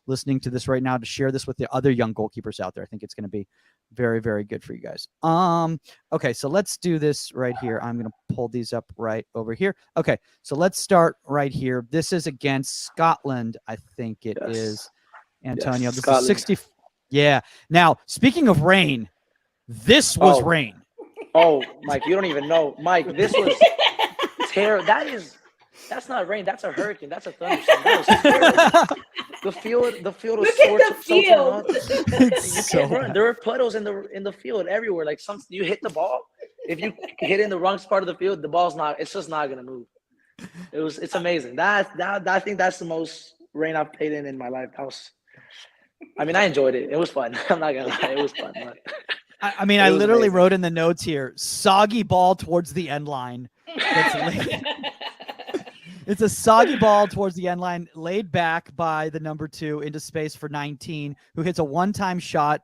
listening to this right now to share this with the other young goalkeepers out there. I think it's going to be very, very good for you guys. Okay, so let's do this right here. I'm going to pull these up right over here. Okay, so let's start right here. This is against Scotland, I think it is. Antonio, Yes, this Scotland. is 60. Yeah. Now, speaking of rain, this was rain. Oh, Mike, you don't even know. Mike, this was terrible. That's not rain. That's a hurricane. That's a thunderstorm. That was terrible. The field was Look at the field. You can't run. There were puddles in the field everywhere. Like you hit the ball. If you hit in the wrong part of the field, the ball's not. It's just not gonna move. It's amazing. I think that's the most rain I've played in my life. I mean, I enjoyed it. It was fun. I'm not gonna lie. It was fun. But I mean, I literally wrote in the notes here, soggy ball towards the end line. It's a soggy ball towards the end line, laid back by the number 2 into space for 19, who hits a one-time shot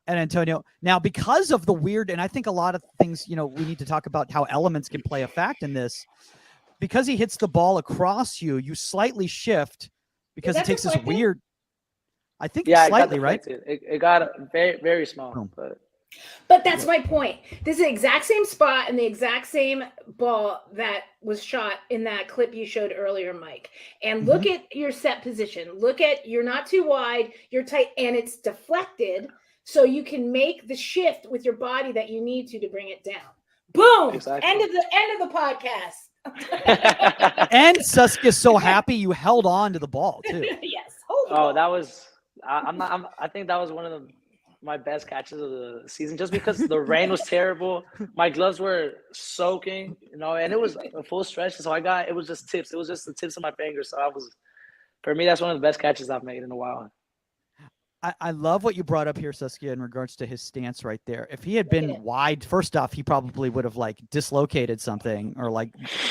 at Antonio. Now, because of the weird, and I think a lot of things, we need to talk about how elements can play a fact in this. Because he hits the ball across you, you slightly shift because it takes this weird. I think slightly, right? It got very, very small, But that's my point. This is the exact same spot and the exact same ball that was shot in that clip you showed earlier, Mike. And look at your set position. Look at, you're not too wide, you're tight, and it's deflected, so you can make the shift with your body that you need to bring it down. Boom! Exactly. End of the podcast. And Saskia's so happy you held on to the ball too. Yes. Hold the ball. That was. I think that was one of my best catches of the season, just because the rain was terrible. My gloves were soaking, and it was a full stretch. So it was just tips. It was just the tips of my fingers. So for me, that's one of the best catches I've made in a while. I love what you brought up here, Saskia, in regards to his stance right there. If he had been wide, first off, he probably would have dislocated something or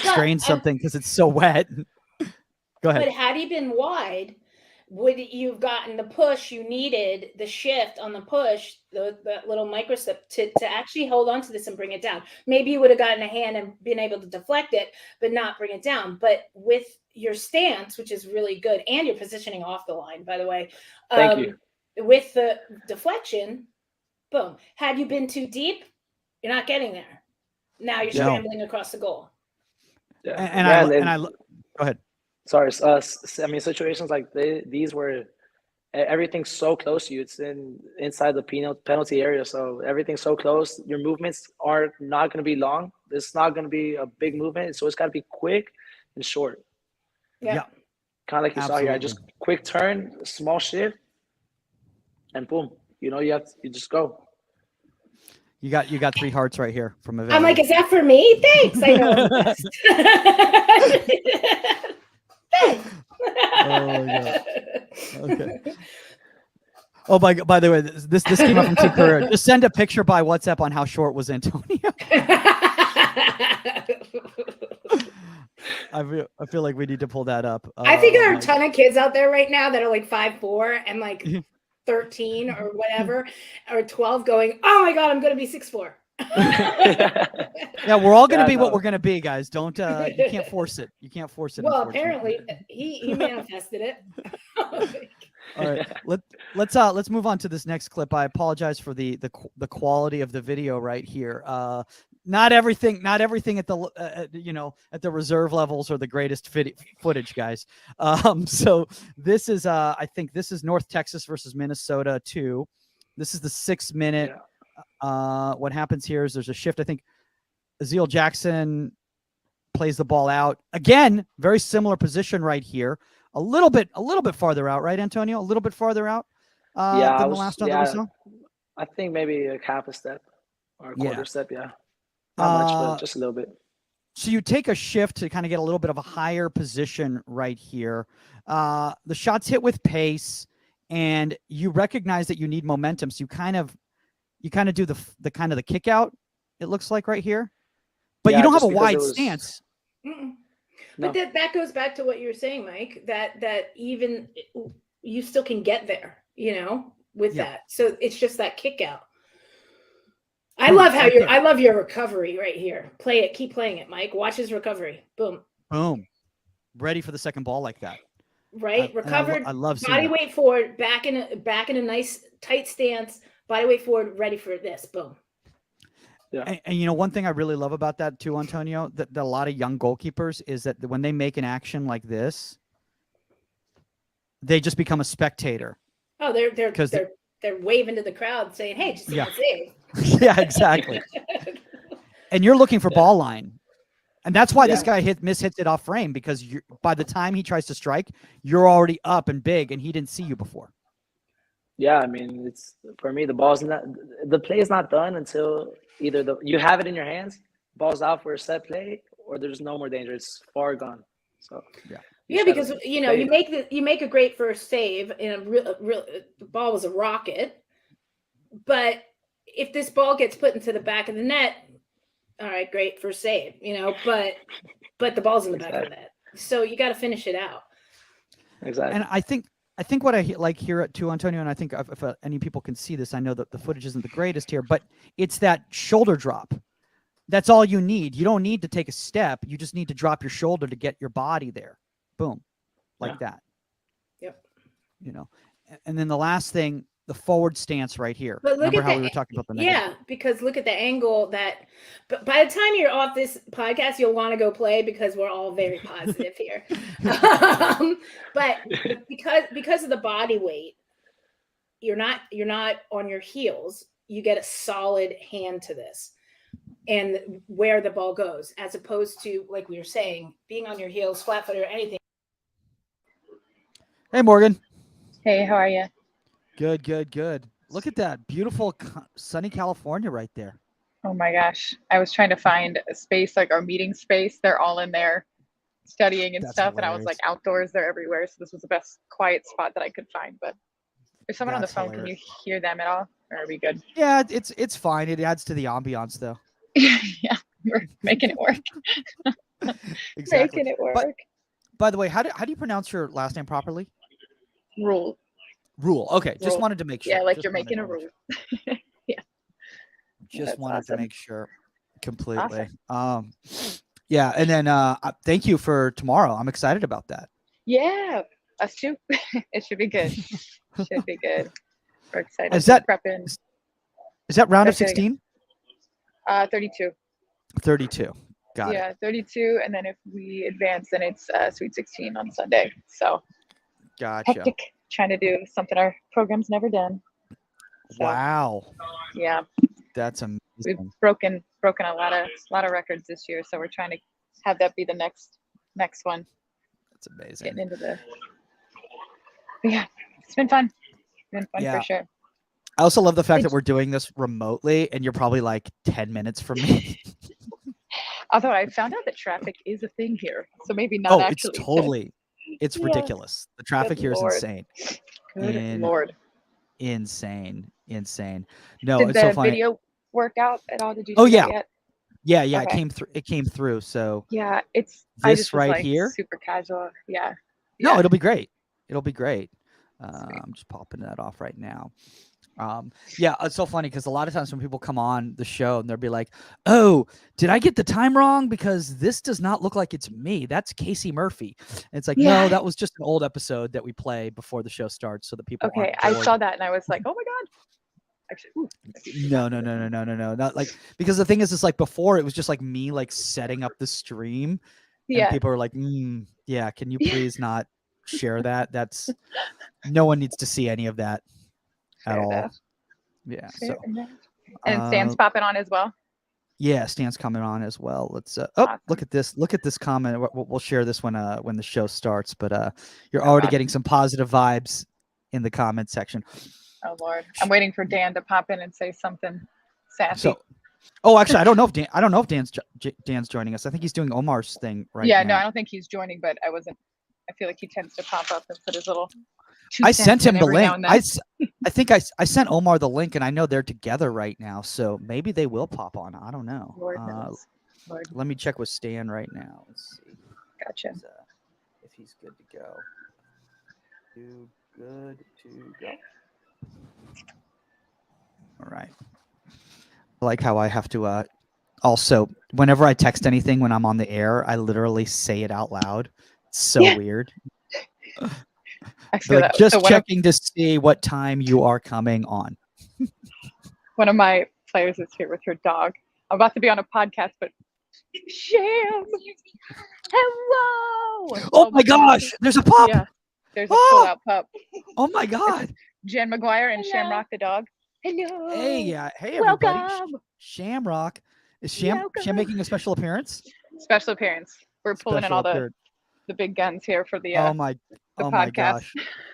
strained something because it's so wet. Go ahead. But had he been wide, would you've gotten the push you needed, the shift on the push, the little microstep to actually hold on to this and bring it down? Maybe you would have gotten a hand and been able to deflect it, but not bring it down. But with your stance, which is really good, and your positioning off the line, by the way. Thank you. With the deflection, boom. Had you been too deep, you're not getting there. Now you're scrambling across the goal. Yeah. Go ahead. Sorry. I mean, situations like these where everything's so close to you. It's inside the penalty area, so everything's so close. Your movements are not going to be long. It's not going to be a big movement, so it's got to be quick and short. Yeah. Kind of like you saw here. I just quick turn, small shift, and boom. You just go. You got 3 hearts right here from a. I'm like, is that for me? Thanks. I know. Thanks. Oh my God. Okay. Oh, by the way, this came up from Team Career. Just send a picture by WhatsApp on how short was Antonio. I feel like we need to pull that up. I think there are a ton of kids out there right now that are 5'4" and 13 or whatever, or 12 going, oh my God, I'm going to be 6'4". Yeah, we're all going to be what we're going to be, guys. Don't you can't force it. You can't force it. Well, apparently he manifested it. All right, let's move on to this next clip. I apologize for the quality of the video right here. Not everything at the at the reserve levels are the greatest footage, guys. So this is I think this is North Texas versus Minnesota 2. This is the 6-minute. What happens here is there's a shift. I think Aziel Jackson plays the ball out again. Very similar position right here. A little bit farther out, right, Antonio? A little bit farther out than the last one that we saw. I think maybe a half a step or a quarter step. Yeah, not much, but just a little bit. So you take a shift to kind of get a little bit of a higher position right here. The shot's hit with pace, and you recognize that you need momentum. So you kind of do the kind of the kick out. It looks like right here, but you don't have a wide stance. But that goes back to what you were saying, Mike, that even you still can get there, with that. So it's just that kick out. I love your recovery right here. Play it. Keep playing it, Mike. Watch his recovery. Boom. Boom. Ready for the second ball like that. right? Recovered, I love seeing body that. weight forward, back in a nice tight stance, body weight forward, ready for this. Boom. Yeah. And one thing I really love about that too, Antonio, that a lot of young goalkeepers is that when they make an action like this, they just become a spectator. Oh, they're waving to the crowd saying, "Hey, just see my save." Yeah, exactly. And you're looking for ball line. And that's why this guy mishits it off frame, because by the time he tries to strike, you're already up and big, and he didn't see you before. Yeah, I mean, it's for me. The play is not done until either you have it in your hands, ball's out for a set play, or there's no more danger. It's far gone. So yeah, because you make a great first save, and the ball was a rocket. But if this ball gets put into the back of the net, all right, great first save, but the ball's in the back of the net, so you got to finish it out. Exactly. And I think what I like here at too, Antonio, and I think if any people can see this, I know that the footage isn't the greatest here, but it's that shoulder drop. That's all you need. You don't need to take a step. You just need to drop your shoulder to get your body there. Boom, like that. Yep. And then the last thing, the forward stance right here. But look Remember at how we were talking about the negative? Yeah, because look at the angle that. But by the time you're off this podcast, you'll want to go play, because we're all very positive here. But because of the body weight, you're not on your heels. You get a solid hand to this, and where the ball goes, as opposed to, like we were saying, being on your heels, flat-footed, or anything. Hey, Morgan. Hey, how are you? Good. Look at that beautiful sunny California right there. Oh my gosh. I was trying to find a space, like our meeting space. They're all in there studying and stuff. Hilarious. And I was like, outdoors, they're everywhere. So this was the best quiet spot that I could find. But there's someone on the phone. Hilarious. Can you hear them at all? Or are we good? Yeah, it's fine. It adds to the ambiance, though. Yeah, we're making it work. Exactly. Making it work. By the way, how do you pronounce your last name properly? Ruhl. Ruhl. Okay, just wanted to make sure. Yeah, like you're making a rule. Yeah. Just wanted to make sure. Completely. Awesome. Yeah, and then thank you for tomorrow. I'm excited about that. Yeah, us too. It should be good. Should be good. We're excited. Is that prepping? Is that round of 16? 32. 32. Got it. Yeah, 32, and then if we advance, then it's Sweet 16 on Sunday. So gotcha. Hectic. Trying to do something our program's never done. So, wow. Yeah. That's amazing. We've broken a lot of records this year, so we're trying to have that be the next one. That's amazing. Getting into the. But yeah, it's been fun. For sure. I also love the fact that we're doing this remotely, and you're probably like 10 minutes from me. Although I found out that traffic is a thing here, so maybe not actually. It's totally. It's ridiculous. The traffic here is insane. Good Lord. Insane. No, Did it's so funny. The video work out at all? Did you? Oh yeah. Yet? Yeah. Okay. It came through. So yeah, it's this I just was right like here. Super casual. Yeah. No, it'll be great. I'm just popping that off right now. Yeah, it's so funny because a lot of times when people come on the show and they'll be like, "Oh, did I get the time wrong? Because this does not look like it's me. That's Casey Murphy." And it's like, no, that was just an old episode that we play before the show starts, so that people. Okay, I saw that and I was like, "Oh my god!" Actually, no, not like, because the thing is, it's like before it was just like me like setting up the stream, and people are like, "Yeah, can you please not share that? That's no one needs to see any of that." At all. Yeah. Fair enough. And Stan's popping on as well. Yeah, Stan's coming on as well. Let's awesome. Look at this comment. We'll share this when the show starts, but you're already getting some positive vibes in the comment section. Oh Lord. I'm waiting for Dan to pop in and say something sassy. Actually, I don't know if Dan's joining us. I think he's doing Omar's thing right now. Yeah, no, I don't think he's joining, but I feel like he tends to pop up and put his little. I sent him the link. I think I sent Omar the link, and I know they're together right now, so maybe they will pop on. I don't know. Lord knows. Let me check with Stan right now. Let's see. Gotcha. If he's good to go. Good to go. All right. I like how I have to also, whenever I text anything when I'm on the air, I literally say it out loud. It's so weird. They're like, just checking to see what time you are coming on. One of my players is here with her dog. I'm about to be on a podcast, but Sham, hello! Oh my gosh, there's a pup. Yeah, there's a full-out pup. Oh my God. Jen McGuire and Shamrock the dog. Hello. Hey, hey everybody. Welcome. Shamrock. Is Sham making a special appearance? Special appearance. We're pulling in all the big guns here for the podcast. My gosh.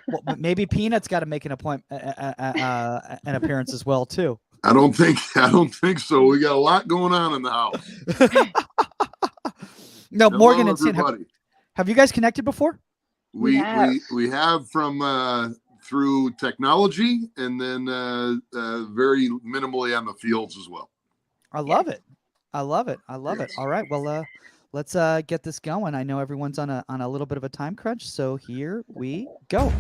Well, maybe Peanut's got to make an appearance as well too. I don't think so. We got a lot going on in the house. No, hello, Morgan and Sin, have you guys connected before? We have from through technology, and then very minimally on the fields as well. I love it. All right, well, let's get this going. I know everyone's on a little bit of a time crunch, so here we go.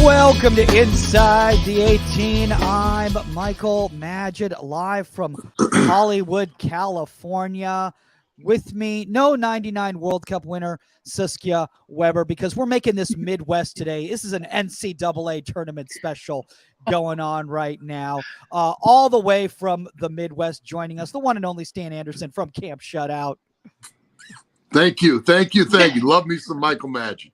Welcome to Inside the 18. I'm Michael Magid, live from Hollywood, California. With me, no 99 World Cup winner, Saskia Weber, because we're making this Midwest today. This is an NCAA tournament special going on right now. All the way from the Midwest joining us, the one and only Stan Anderson from Camp Shutout. Thank you. Love me some Michael Magid.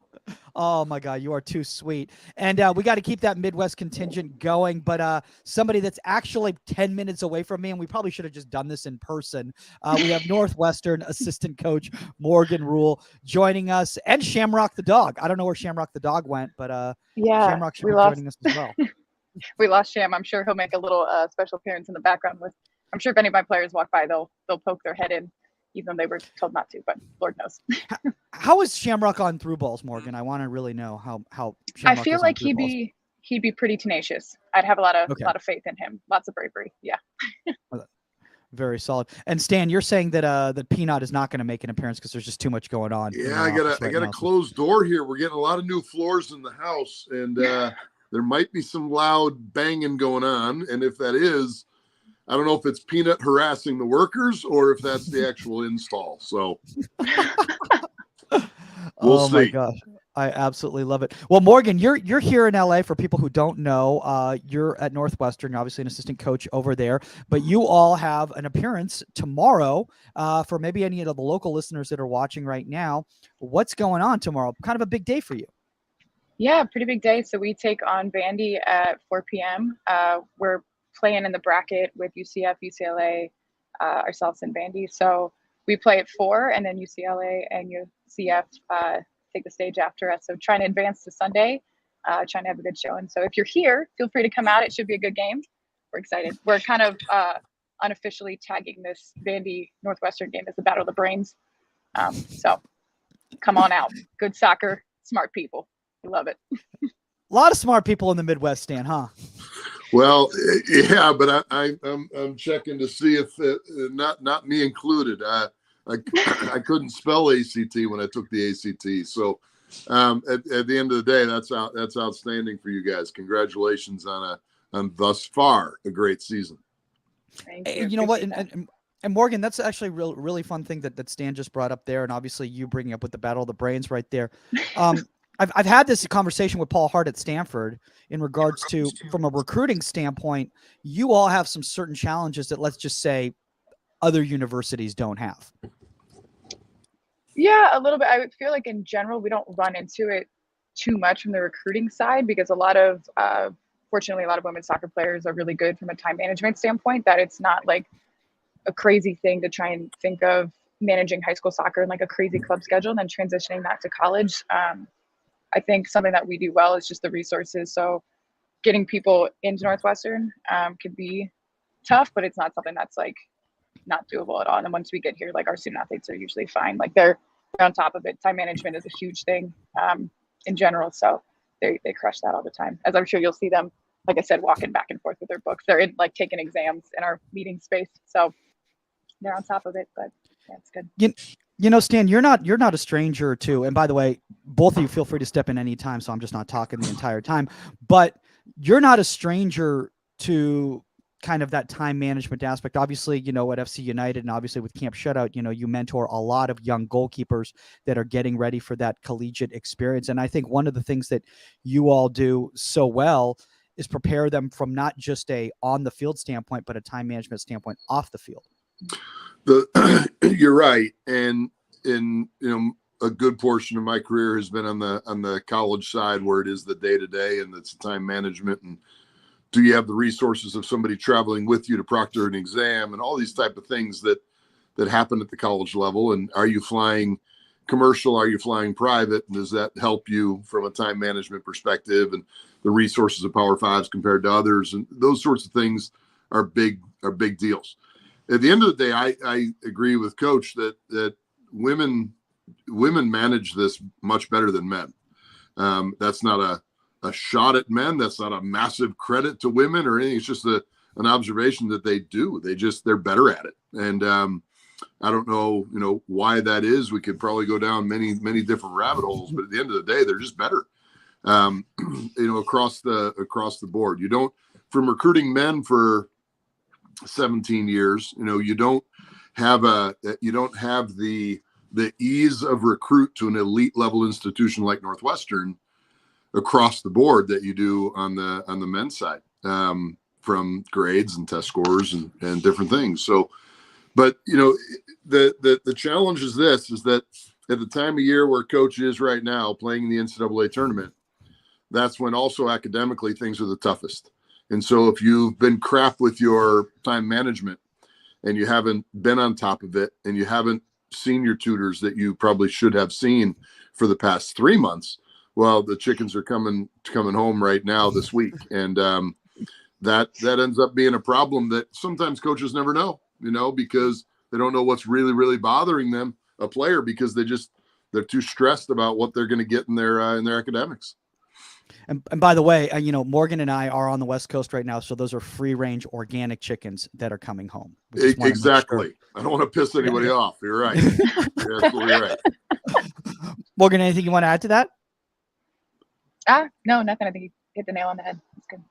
Oh my God, you are too sweet. And we got to keep that Midwest contingent going. But somebody that's actually 10 minutes away from me, and we probably should have just done this in person. We have Northwestern assistant coach Morgan Ruhl joining us, and Shamrock the dog. I don't know where Shamrock the dog went, but Shamrock should be joining us as well. We lost Sham. I'm sure he'll make a little special appearance in the background. I'm sure if any of my players walk by, they'll poke their head in, even though they were told not to, but Lord knows. How is Shamrock on through balls, Morgan? I want to really know how Shamrock I feel like he'd be pretty tenacious. I'd have a lot of faith in him. Lots of bravery. Yeah. Very solid. And Stan, you're saying that that Peanut is not going to make an appearance because there's just too much going on. Yeah, I got a closed door here. We're getting a lot of new floors in the house, and there might be some loud banging going on. And if that is, I don't know if it's Peanut harassing the workers or if that's the actual install. So we'll see. My gosh. I absolutely love it. Well, Morgan, you're here in LA. For people who don't know, you're at Northwestern. You're obviously an assistant coach over there, but you all have an appearance tomorrow for maybe any of the local listeners that are watching right now. What's going on tomorrow? Kind of a big day for you. Yeah, pretty big day. So we take on Vandy at 4 p.m. We're playing in the bracket with UCF, UCLA, ourselves and Vandy. So we play at 4, and then UCLA and UCF take the stage after us. So trying to advance to Sunday, trying to have a good showing. So if you're here, feel free to come out. It should be a good game. We're excited. We're kind of unofficially tagging this Vandy Northwestern game as the Battle of the Brains. So come on out. Good soccer, smart people. We love it. A lot of smart people in the Midwest, Stan, huh? Well, yeah, but I'm checking to see if not me included. I couldn't spell ACT when I took the ACT. So at the end of the day, that's outstanding for you guys. Congratulations on thus far a great season. Thank you. You know what? And Morgan, that's actually a really fun thing that Stan just brought up there, and obviously you bringing up with the Battle of the Brains right there. I've had this conversation with Paul Hart at Stanford in regards to, from a recruiting standpoint, you all have some certain challenges that, let's just say, other universities don't have. Yeah, a little bit. I would feel like in general, we don't run into it too much from the recruiting side because fortunately, a lot of women's soccer players are really good from a time management standpoint, that it's not like a crazy thing to try and think of managing high school soccer in like a crazy club schedule and then transitioning that to college. I think something that we do well is just the resources. So getting people into Northwestern could be tough, but it's not something that's like not doable at all. And then once we get here, like our student athletes are usually fine. Like they're on top of it. Time management is a huge thing in general. So they crush that all the time. As I'm sure you'll see them, like I said, walking back and forth with their books. They're taking exams in our meeting space. So they're on top of it, but yeah, it's good. Stan, you're not a stranger to, and by the way, both of you feel free to step in any time, so I'm just not talking the entire time, but you're not a stranger to kind of that time management aspect. Obviously, at FC United and obviously with Camp Shutout, you mentor a lot of young goalkeepers that are getting ready for that collegiate experience. And I think one of the things that you all do so well is prepare them from not just a on the field standpoint, but a time management standpoint off the field. You're right. And a good portion of my career has been on the college side, where it is the day-to-day and it's time management, and do you have the resources of somebody traveling with you to proctor an exam, and all these type of things that happen at the college level. And are you flying commercial? Are you flying private? And does that help you from a time management perspective, and the resources of Power Fives compared to others? And those sorts of things are big deals. At the end of the day, I agree with Coach that women manage this much better than men. That's not a shot at men. That's not a massive credit to women or anything. It's just an observation that they do. They're better at it. And I don't know, why that is. We could probably go down many different rabbit holes, but at the end of the day, they're just better. Across the board. You don't, from recruiting men for 17 years, you don't have the ease of recruit to an elite level institution like Northwestern across the board that you do on the men's side, from grades and test scores and different things. So, but the challenge is that at the time of year where Coach is right now playing in the NCAA tournament, that's when also academically things are the toughest. And so if you've been crap with your time management and you haven't been on top of it, and you haven't seen your tutors that you probably should have seen for the past 3 months, well, the chickens are coming home right now this week. And that ends up being a problem that sometimes coaches never know, because they don't know what's really, really bothering them, a player, because they're too stressed about what they're going to get in their academics. And by the way, Morgan and I are on the West Coast right now, so those are free-range organic chickens that are coming home. Exactly. Sure. I don't want to piss anybody off. You're right. You're absolutely right. Morgan, anything you want to add to that? No, nothing. I think you hit the nail on the head. It's good.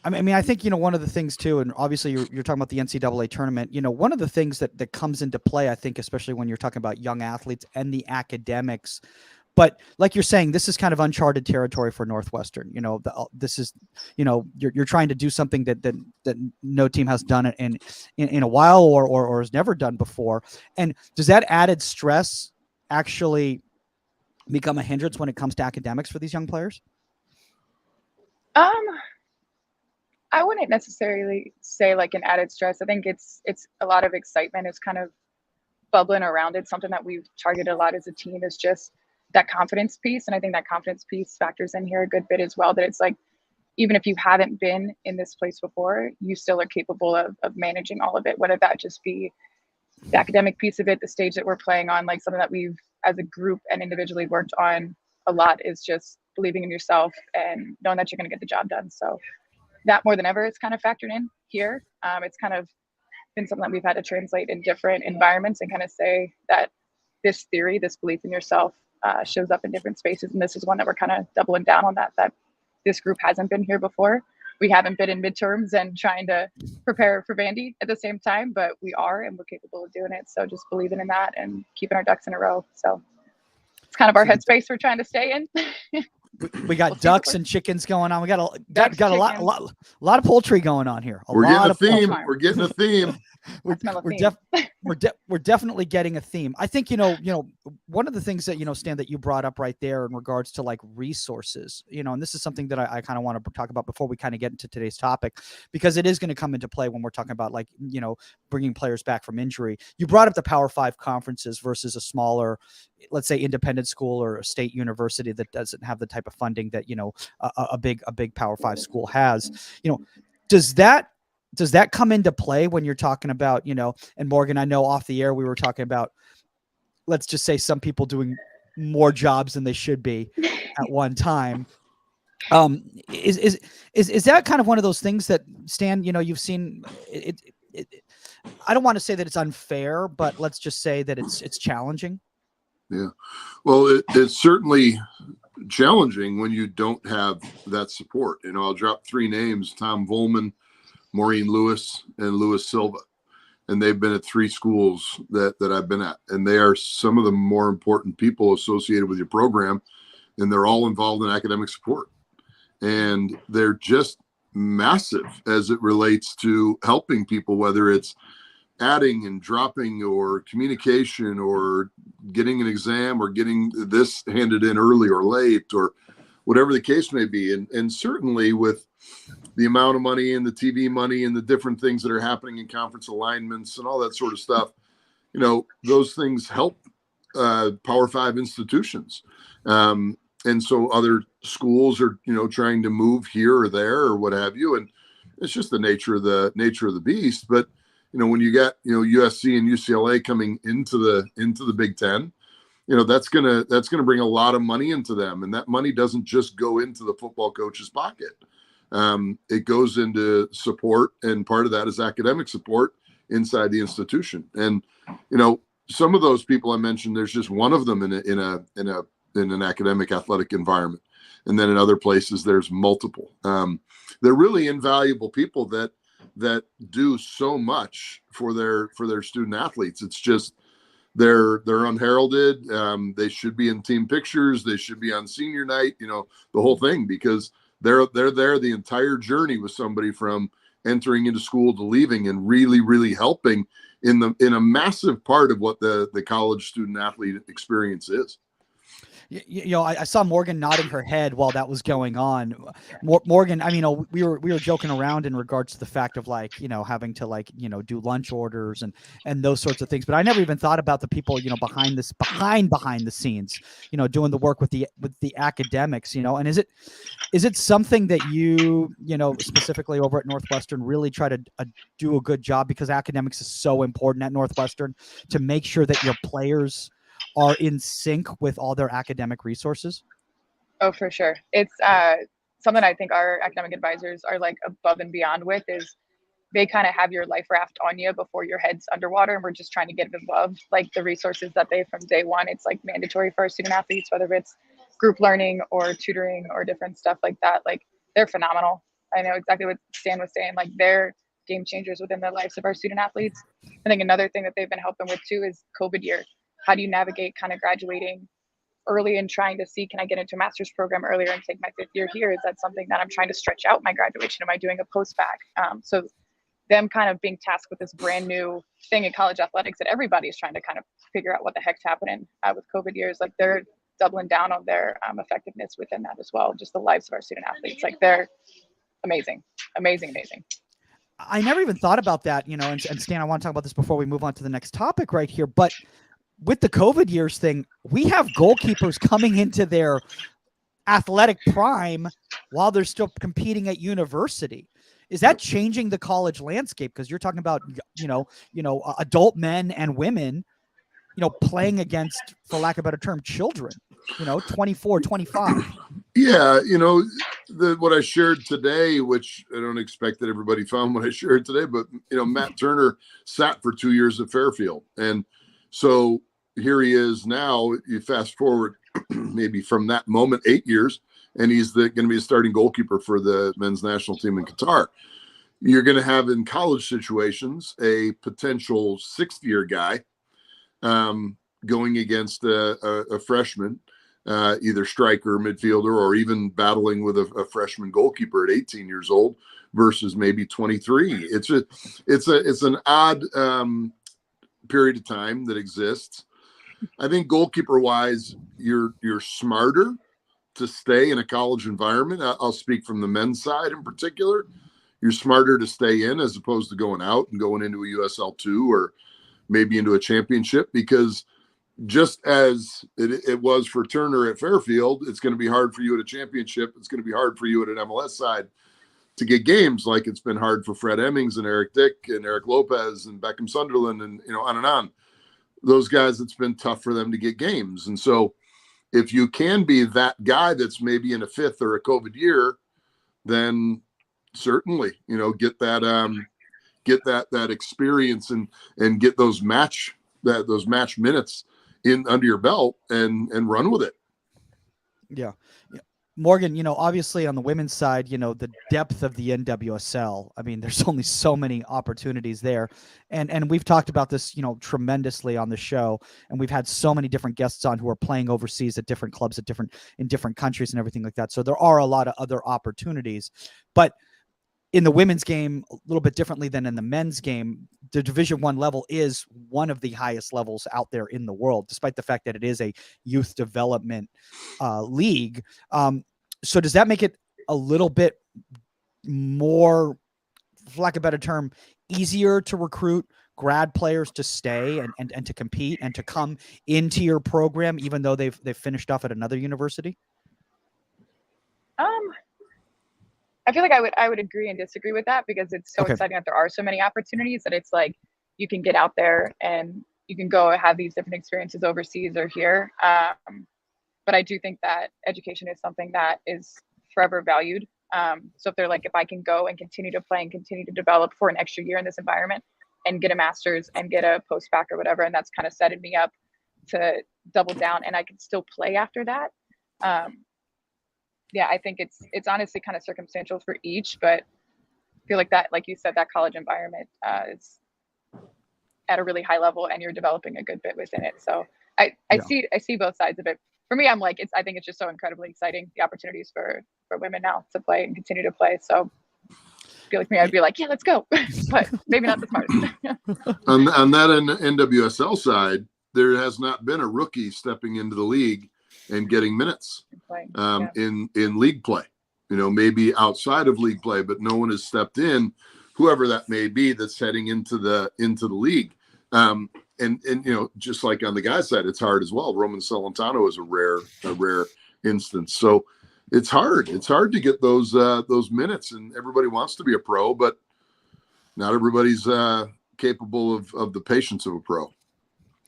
I mean, I think, one of the things too, and obviously you're talking about the NCAA tournament, one of the things that comes into play, I think, especially when you're talking about young athletes and the academics. But like you're saying, this is kind of uncharted territory for Northwestern. This is, you're trying to do something that no team has done in a while or has never done before. And does that added stress actually become a hindrance when it comes to academics for these young players? I wouldn't necessarily say like an added stress. I think it's a lot of excitement is kind of bubbling around it. Something that we've targeted a lot as a team is just that confidence piece. And I think that confidence piece factors in here a good bit as well, that it's like, even if you haven't been in this place before, you still are capable of managing all of it, whether that just be the academic piece of it, the stage that we're playing on, like something that we've as a group and individually worked on a lot is just believing in yourself and knowing that you're going to get the job done. So that more than ever, it's kind of factored in here. It's kind of been something that we've had to translate in different environments and kind of say that this theory, this belief in yourself shows up in different spaces. And this is one that we're kind of doubling down on, that this group hasn't been here before. We haven't been in midterms and trying to prepare for Vandy at the same time, but we are, and we're capable of doing it. So just believing in that and keeping our ducks in a row. So it's kind of our headspace we're trying to stay in. We got ducks and chickens going on. We got a lot of poultry going on here. We're getting a theme. We're getting a theme. We're definitely getting a theme. I think, one of the things that, Stan, that you brought up right there in regards to like resources, and this is something that I kind of want to talk about before we kind of get into today's topic, because it is going to come into play when we're talking about like, bringing players back from injury. You brought up the Power 5 conferences versus a smaller, let's say, independent school or a state university that doesn't have the type of funding that, a big Power 5 school has. Does that come into play when you're talking about, and Morgan, I know off the air we were talking about, let's just say some people doing more jobs than they should be at one time. Is that kind of one of those things that, Stan, you've seen it I don't want to say that it's unfair, but let's just say that it's challenging. Yeah. Well, it's certainly challenging when you don't have that support. I'll drop 3 names: Tom Volman, Maureen Lewis, and Louis Silva. And they've been at 3 schools that I've been at. And they are some of the more important people associated with your program. And they're all involved in academic support. And they're just massive as it relates to helping people, whether it's adding and dropping or communication or getting an exam or getting this handed in early or late or whatever the case may be. And certainly with the amount of money and the TV money and the different things that are happening in conference alignments and all that sort of stuff, those things help Power 5 institutions. And so other schools are, trying to move here or there or what have you. And it's just the nature of the beast. But, when you got, USC and UCLA coming into the Big Ten, that's gonna bring a lot of money into them. And that money doesn't just go into the football coach's pocket. It goes into support, and part of that is academic support inside the institution. And, some of those people I mentioned, there's just one of them in an academic athletic environment. And then in other places, there's multiple. They're really invaluable people that do so much for their student athletes. It's just, they're unheralded. They should be in team pictures. They should be on senior night, the whole thing, because they're there the entire journey with somebody from entering into school to leaving, and really, really helping in a massive part of what the college student athlete experience is. I saw Morgan nodding her head while that was going on. Morgan, we were joking around in regards to the fact of having to do lunch orders and those sorts of things. But I never even thought about the people, behind the scenes, doing the work with the academics, and is it something that you specifically over at Northwestern really try to do a good job, because academics is so important at Northwestern, to make sure that your players are in sync with all their academic resources? Oh, for sure. It's something I think our academic advisors are above and beyond with, is they kind of have your life raft on you before your head's underwater. And we're just trying to get above the resources that they, from day one, it's mandatory for our student athletes, whether it's group learning or tutoring or different stuff like that. They're phenomenal. I know exactly what Stan was saying. They're game changers within the lives of our student athletes. I think another thing that they've been helping with too is COVID year. How do you navigate kind of graduating early and trying to see, can I get into a master's program earlier and take my 5th year here? Is that something that I'm trying to stretch out my graduation? Am I doing a post-bac? So them kind of being tasked with this brand new thing in college athletics that everybody is trying to kind of figure out what the heck's happening with COVID years. They're doubling down on their effectiveness within that as well. Just the lives of our student athletes. They're amazing. I never even thought about that, and Stan, I want to talk about this before we move on to the next topic right here, but with the COVID years thing, we have goalkeepers coming into their athletic prime while they're still competing at university. Is that changing the college landscape? Because you're talking about, adult men and women, playing against, for lack of a better term, children, 24, 25. Yeah. What I shared today, which I don't expect that everybody found what I shared today, but, Matt Turner sat for 2 years at Fairfield. And so here he is now. You fast forward maybe from that moment 8 years, and he's going to be a starting goalkeeper for the men's national team in Qatar. You're going to have in college situations a potential 6th year guy going against a freshman, either striker, midfielder, or even battling with a freshman goalkeeper at 18 years old versus maybe 23. It's an odd period of time that exists. I think goalkeeper wise, you're smarter to stay in a college environment. I'll speak from the men's side in particular. You're smarter to stay in as opposed to going out and going into a USL2 or maybe into a championship, because just as it was for Turner at Fairfield, it's going to be hard for you at a championship. It's going to be hard for you at an MLS side to get games, like it's been hard for Fred Emmings and Eric Dick and Eric Lopez and Beckham Sunderland and on and on. Those guys, it's been tough for them to get games. And so if you can be that guy that's maybe in a 5th or a COVID year, then certainly, get that get that experience and get those match minutes in under your belt and run with it. Yeah. Morgan, obviously on the women's side, the depth of the NWSL. I mean, there's only so many opportunities there. And we've talked about this, tremendously on the show. And we've had so many different guests on who are playing overseas at different clubs in different countries and everything like that. So there are a lot of other opportunities. But in the women's game, a little bit differently than in the men's game, the Division I level is one of the highest levels out there in the world, despite the fact that it is a youth development league. So does that make it a little bit more, for lack of a better term, easier to recruit grad players to stay and to compete and to come into your program, even though they've finished off at another university? I feel like I would agree and disagree with that, because it's so exciting that there are so many opportunities that it's like you can get out there and you can go have these different experiences overseas or here. But I do think that education is something that is forever valued. So if they're like, if I can go and continue to play and continue to develop for an extra year in this environment and get a master's and get a post-bac or whatever, and that's kind of setting me up to double down and I can still play after that. Yeah, I think it's honestly kind of circumstantial for each, but I feel like that, like you said, that college environment is at a really high level and you're developing a good bit within it. So I see both sides of it. For me, I'm like, I think it's just so incredibly exciting, the opportunities for women now to play and continue to play. So I feel like me, I'd be like, yeah, let's go, but maybe not the smartest. On that NWSL side, there has not been a rookie stepping into the league and getting minutes in league play, maybe outside of league play, but no one has stepped in, whoever that may be, that's heading into the league. And just like on the guys' side, it's hard as well. Roman Celentano is a rare instance. So it's hard. It's hard to get those minutes, and everybody wants to be a pro, but not everybody's capable of the patience of a pro.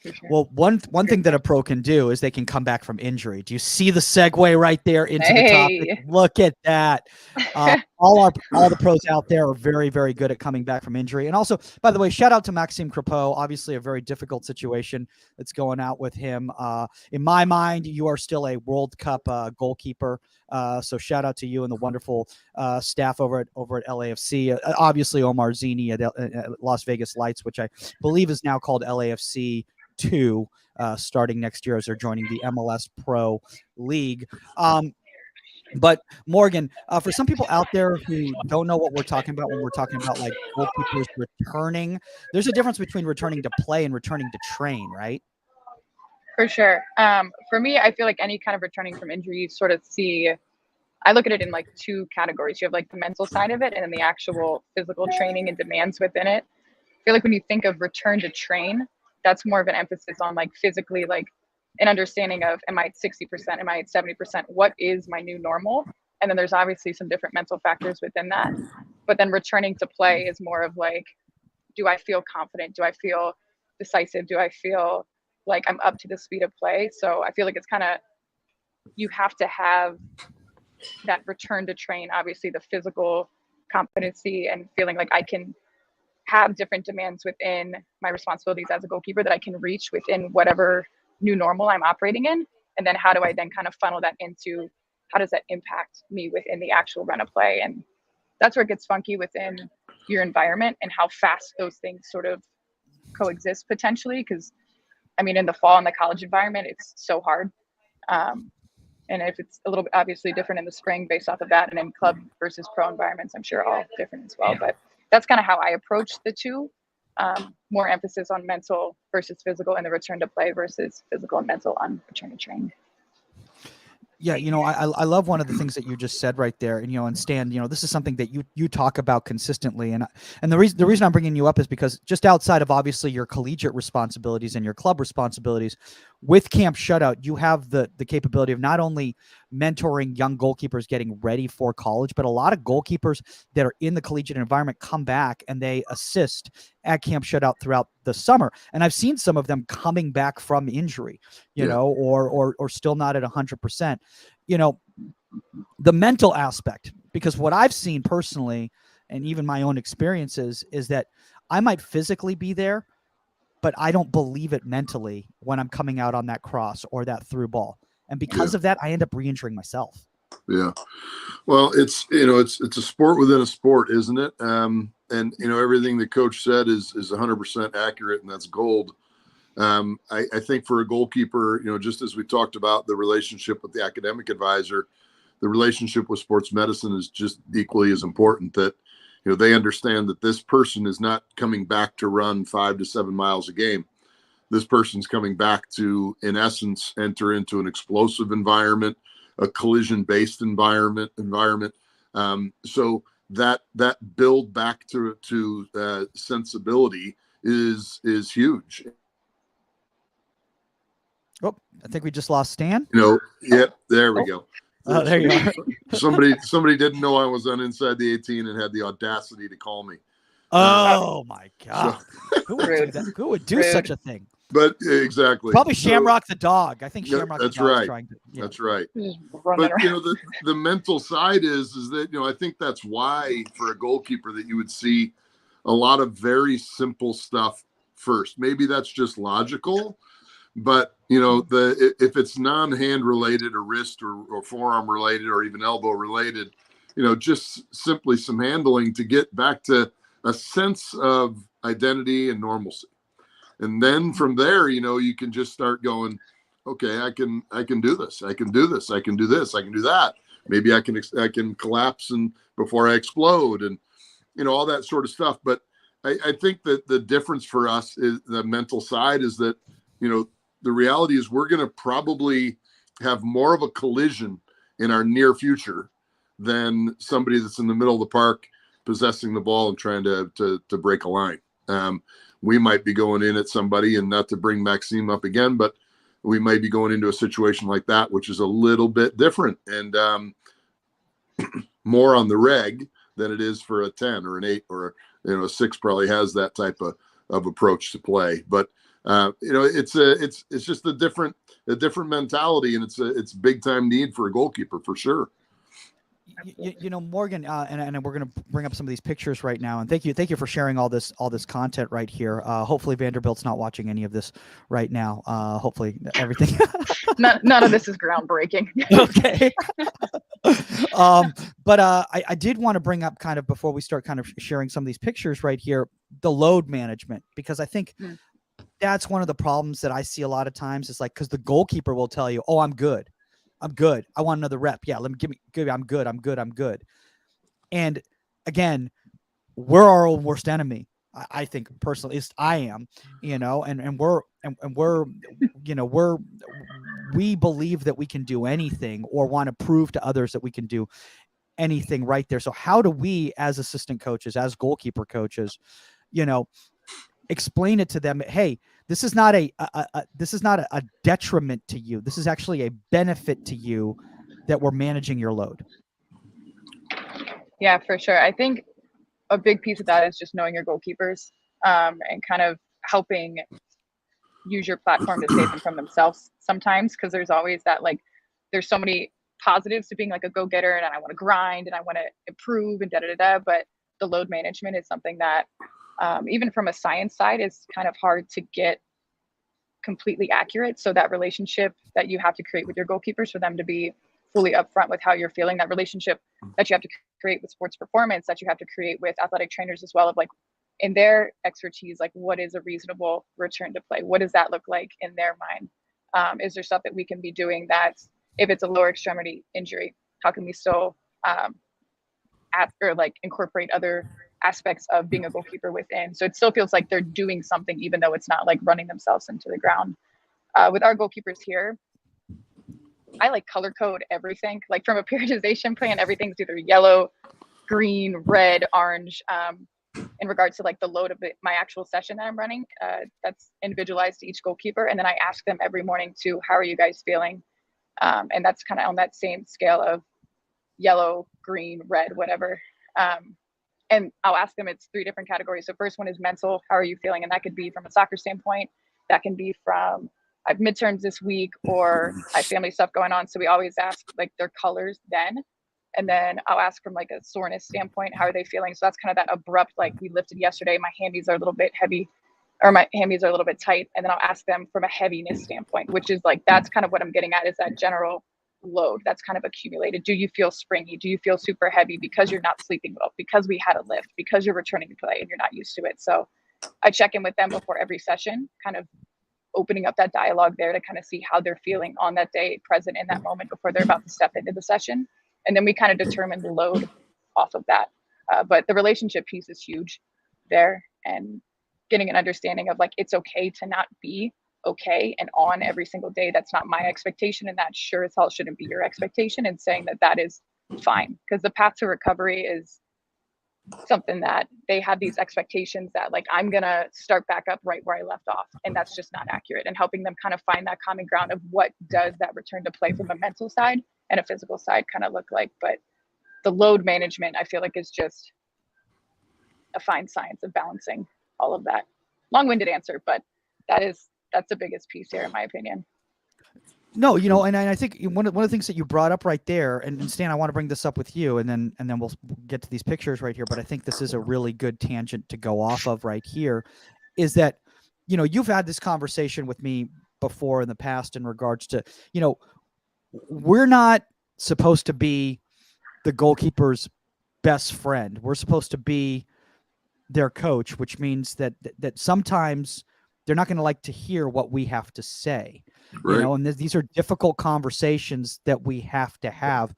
Sure. Well, one thing that a pro can do is they can come back from injury. Do you see the segue right there into the topic? Look at that. All the pros out there are very, very good at coming back from injury. And also, by the way, shout out to Maxime Crepeau. Obviously, a very difficult situation that's going out with him. In my mind, you are still a World Cup goalkeeper. So shout out to you and the wonderful staff over at LAFC. Obviously, Omar Zini at Las Vegas Lights, which I believe is now called LAFC 2, starting next year as they're joining the MLS Pro League. But Morgan, for some people out there who don't know what we're talking about when we're talking about like goalkeepers returning, there's a difference between returning to play and returning to train, right? For sure. For me, I feel like any kind of returning from injury, you sort of see, I look at it in like two categories. You have like the mental side of it and then the actual physical training and demands within it. I feel like when you think of return to train, that's more of an emphasis on like physically, like an understanding of, am I at 60%? Am I at 70%? What is my new normal? And then there's obviously some different mental factors within that. But then returning to play is more of like, do I feel confident? Do I feel decisive? Do I feel like I'm up to the speed of play? So I feel like it's kind of, you have to have that return to train, obviously the physical competency and feeling like I can have different demands within my responsibilities as a goalkeeper that I can reach within whatever new normal I'm operating in. And then how do I then kind of funnel that into, how does that impact me within the actual run of play? And that's where it gets funky within your environment and how fast those things sort of coexist potentially. Because I mean, in the fall in the college environment, it's so hard. And if it's a little bit obviously different in the spring based off of that, and in club versus pro environments, I'm sure all different as well. But that's kind of how I approach the two. More emphasis on mental versus physical and the return to play versus physical and mental on return to train. Yeah, I love one of the things that you just said right there, and and Stan, this is something that you talk about consistently, and the reason I'm bringing you up is because just outside of obviously your collegiate responsibilities and your club responsibilities, with Camp Shutout, you have the capability of not only mentoring young goalkeepers getting ready for college, but a lot of goalkeepers that are in the collegiate environment come back and they assist at Camp Shutout throughout the summer. And I've seen some of them coming back from injury, or still not at 100%. The mental aspect, because what I've seen personally, and even my own experiences is that I might physically be there, but I don't believe it mentally when I'm coming out on that cross or that through ball. And because of that, I end up re-injuring myself. Yeah. Well, it's a sport within a sport, isn't it? And everything the coach said is 100% accurate, and that's gold. I think for a goalkeeper, just as we talked about the relationship with the academic advisor, the relationship with sports medicine is just equally as important. That they understand that this person is not coming back to run 5 to 7 miles a game. This person's coming back to, in essence, enter into an explosive environment, a collision-based environment. So that build back to sensibility is huge. Oh, I think we just lost Stan. Yeah, there we go. Oh, there you are. Somebody didn't know I was on Inside the 18 and had the audacity to call me. Oh my God! So, Who would do that? Who would do such a thing? But exactly, Probably Shamrock the dog. I think Shamrock that's the dog's right. trying to. Yeah. That's right. But the mental side is that I think that's why for a goalkeeper that you would see a lot of very simple stuff first. Maybe that's just logical, but if it's non-hand related or wrist or forearm related or even elbow related, just simply some handling to get back to a sense of identity and normalcy. And then from there, you can just start going, okay, I can do this. I can do this. I can do this. I can do that. Maybe I can collapse and before I explode and, all that sort of stuff. But I think that the difference for us is the mental side is that, the reality is we're going to probably have more of a collision in our near future than somebody that's in the middle of the park possessing the ball and trying to break a line. We might be going in at somebody, and not to bring Maxime up again, but we might be going into a situation like that, which is a little bit different and more on the reg than it is for a 10 or an 8 or a 6 probably has that type of approach to play. But it's just a different mentality, and it's big time need for a goalkeeper for sure. Morgan, and we're going to bring up some of these pictures right now. And thank you for sharing all this content right here. Hopefully Vanderbilt's not watching any of this right now. Hopefully everything. None of this is groundbreaking. Okay. But I did want to bring up kind of before we start kind of sharing some of these pictures right here, the load management, because I think that's one of the problems that I see a lot of times. Is like, because the goalkeeper will tell you, oh, I'm good. I want another rep. Yeah, I'm good. And again, we're our own worst enemy. I think personally, at least I am, we believe that we can do anything or want to prove to others that we can do anything right there. So how do we, as assistant coaches, as goalkeeper coaches, explain it to them? Hey, this is not a detriment to you. This is actually a benefit to you that we're managing your load. Yeah, for sure. I think a big piece of that is just knowing your goalkeepers and kind of helping use your platform to save them from themselves sometimes, because there's always that, like, there's so many positives to being like a go-getter and I want to grind and I want to improve and da-da-da-da, but the load management is something that even from a science side is kind of hard to get completely accurate. So that relationship that you have to create with your goalkeepers for them to be fully upfront with how you're feeling, that relationship that you have to create with sports performance, that you have to create with athletic trainers as well, of like in their expertise, like what is a reasonable return to play? What does that look like in their mind? Is there stuff that we can be doing that if it's a lower extremity injury, how can we still incorporate other aspects of being a goalkeeper within? So it still feels like they're doing something, even though it's not like running themselves into the ground. With our goalkeepers here, I like color code everything. Like from a periodization plan, everything's either yellow, green, red, orange. In regards to like the load of my actual session that I'm running, that's individualized to each goalkeeper. And then I ask them every morning to, how are you guys feeling? And that's kind of on that same scale of yellow, green, red, whatever. And I'll ask them, it's 3 different categories. So first one is mental, how are you feeling? And that could be from a soccer standpoint. That can be from, I have midterms this week, or I have family stuff going on. So we always ask like their colors then. And then I'll ask from like a soreness standpoint, how are they feeling? So that's kind of that abrupt, like we lifted yesterday, my hammies are a little bit heavy, or my hammies are a little bit tight. And then I'll ask them from a heaviness standpoint, which is like, that's kind of what I'm getting at, is that general load that's kind of accumulated. Do you feel springy? Do you feel super heavy because you're not sleeping well, because we had a lift, because you're returning to play and you're not used to it? So I check in with them before every session, kind of opening up that dialogue there to kind of see how they're feeling on that day, present in that moment before they're about to step into the session. And then we kind of determine the load off of that. But the relationship piece is huge there, and getting an understanding of like, it's okay to not be okay and on every single day. That's not my expectation, and that sure as hell shouldn't be your expectation, and saying that that is fine, because the path to recovery is something that they have these expectations that like, I'm gonna start back up right where I left off, and that's just not accurate. And helping them kind of find that common ground of what does that return to play from a mental side and a physical side kind of look like. But the load management, I feel like, is just a fine science of balancing all of that. Long-winded answer, but that's the biggest piece here, in my opinion. No, you know, and I think one of the things that you brought up right there, and Stan, I want to bring this up with you, and then we'll get to these pictures right here. But I think this is a really good tangent to go off of right here, is that, you know, you've had this conversation with me before in the past in regards to, you know, we're not supposed to be the goalkeeper's best friend. We're supposed to be their coach, which means that sometimes they're not going to like to hear what we have to say. Right. You know, and these are difficult conversations that we have to have.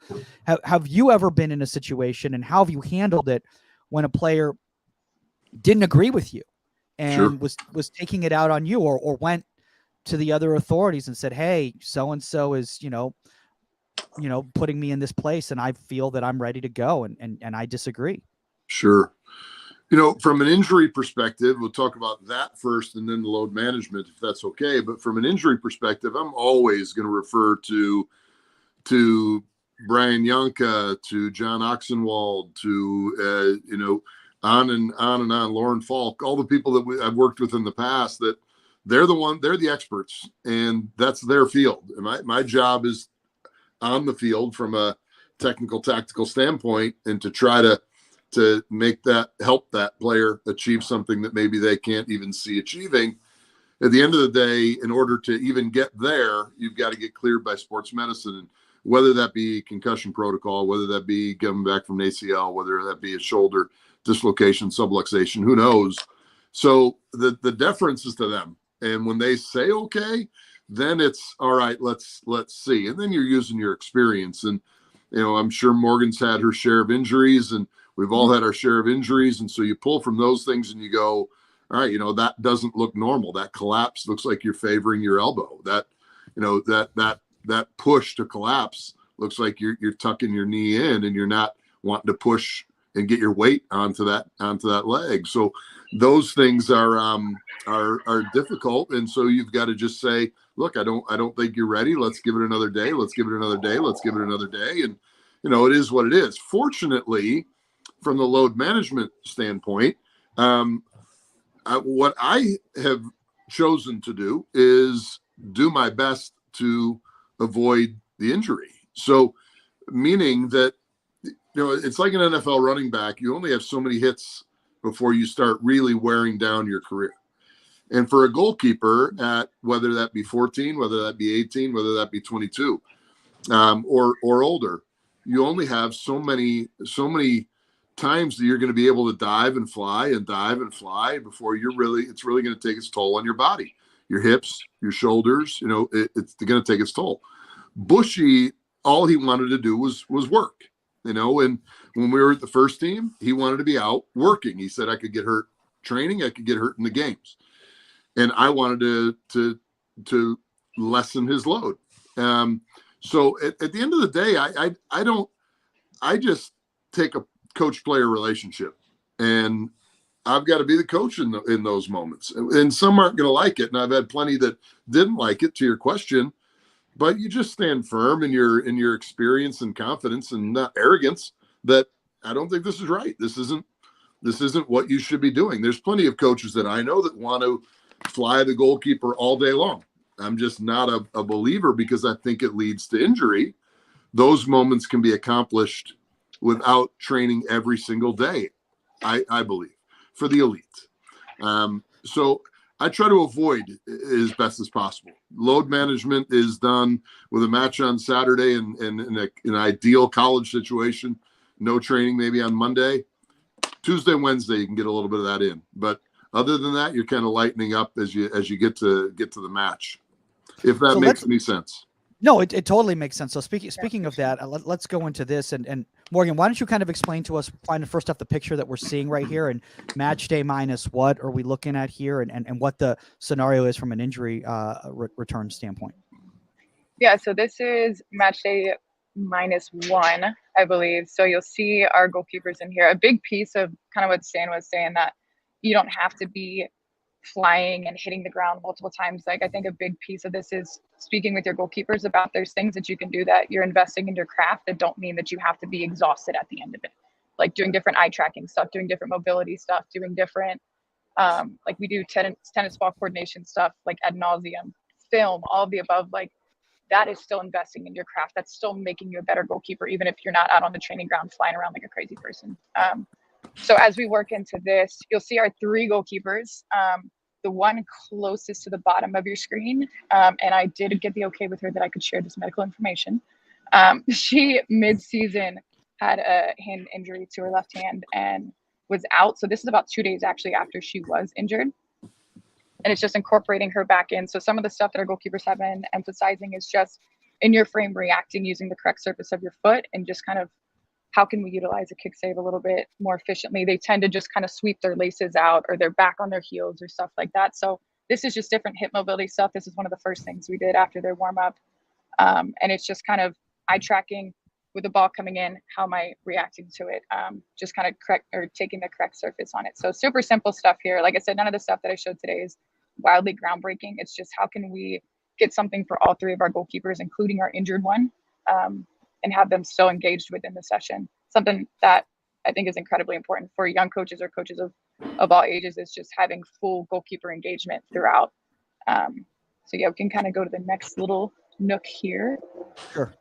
Have you ever been in a situation, and how have you handled it when a player didn't agree with you and was taking it out on you, or went to the other authorities and said, hey, so-and-so is, you know, putting me in this place and I feel that I'm ready to go, and I disagree? Sure. You know, from an injury perspective, we'll talk about that first and then the load management, if that's okay. But from an injury perspective, I'm always going to refer to Brian Yonka, to John Oxenwald, to, you know, on and on, Lauren Falk, all the people that I've worked with in the past, that they're the experts, and that's their field. And my job is on the field from a technical, tactical standpoint, and to try to help that player achieve something that maybe they can't even see achieving. At the end of the day, in order to even get there, you've got to get cleared by sports medicine, and whether that be concussion protocol, whether that be coming back from an ACL, whether that be a shoulder dislocation, subluxation, who knows? So the deference is to them. And when they say, okay, then it's all right, let's see. And then you're using your experience. And, you know, I'm sure Morgan's had her share of injuries, and we've all had our share of injuries. And so you pull from those things and you go, all right, you know, that doesn't look normal. That collapse looks like you're favoring your elbow. That, you know, that push to collapse looks like you're tucking your knee in, and you're not wanting to push and get your weight onto that leg. So those things are difficult. And so you've got to just say, look, I don't think you're ready. Let's give it another day. Let's give it another day. Let's give it another day. And, you know, it is what it is. Fortunately, from the load management standpoint, what I have chosen to do is do my best to avoid the injury. So meaning that, you know, it's like an NFL running back. You only have so many hits before you start really wearing down your career. And for a goalkeeper, at whether that be 14, whether that be 18, whether that be 22, or older, you only have so many times that you're going to be able to dive and fly before it's really going to take its toll on your body, your hips, your shoulders. You know, it's going to take its toll. Bushy, all he wanted to do was work, you know, and when we were at the first team, he wanted to be out working. He said, I could get hurt training, I could get hurt in the games. And I wanted to lessen his load. So at the end of the day, I just take a coach-player relationship, and I've got to be the coach in those moments. And some aren't going to like it, and I've had plenty that didn't like it, to your question. But you just stand firm in your experience and confidence, and not arrogance, that I don't think this is right. This isn't what you should be doing. There's plenty of coaches that I know that want to fly the goalkeeper all day long. I'm just not a believer, because I think it leads to injury. Those moments can be accomplished without training every single day, I believe, for the elite. So I try to avoid as best as possible. Load management is done with a match on Saturday, and in an ideal college situation, no training maybe on Monday. Tuesday, Wednesday, you can get a little bit of that in. But other than that, you're kind of lightening up as you get to the match, if that makes any sense. No, it totally makes sense. So speaking of that, let's go into this. And Morgan, why don't you kind of explain to us, first off, the picture that we're seeing right here, and match day minus what are we looking at here, and what the scenario is from an injury return standpoint. Yeah, so this is match day -1, I believe. So you'll see our goalkeepers in here. A big piece of kind of what Stan was saying, that you don't have to be flying and hitting the ground multiple times. Like, I think a big piece of this is speaking with your goalkeepers about there's things that you can do, that you're investing in your craft, that don't mean that you have to be exhausted at the end of it. Like doing different eye tracking stuff, doing different mobility stuff, doing different, like we do tennis ball coordination stuff, like ad nauseum, film, all of the above. Like, that is still investing in your craft. That's still making you a better goalkeeper, even if you're not out on the training ground flying around like a crazy person. So as we work into this, you'll see our 3 goalkeepers. The one closest to the bottom of your screen, and I did get the okay with her that I could share this medical information. She mid-season had a hand injury to her left hand and was out. So this is about 2 days actually after she was injured. And it's just incorporating her back in. So some of the stuff that our goalkeepers have been emphasizing is just in your frame reacting using the correct surface of your foot, and just kind of how can we utilize a kick save a little bit more efficiently. They tend to just kind of sweep their laces out, or they're back on their heels or stuff like that. So this is just different hip mobility stuff. This is one of the first things we did after their warm up. And it's just kind of eye tracking with the ball coming in. How am I reacting to it? Just kind of correct, or taking the correct surface on it. So super simple stuff here. Like I said, none of the stuff that I showed today is wildly groundbreaking. It's just how can we get something for all 3 of our goalkeepers, including our injured one, and have them still engaged within the session. Something that I think is incredibly important for young coaches or coaches of all ages, is just having full goalkeeper engagement throughout. So yeah, we can kind of go to the next little nook here. Sure.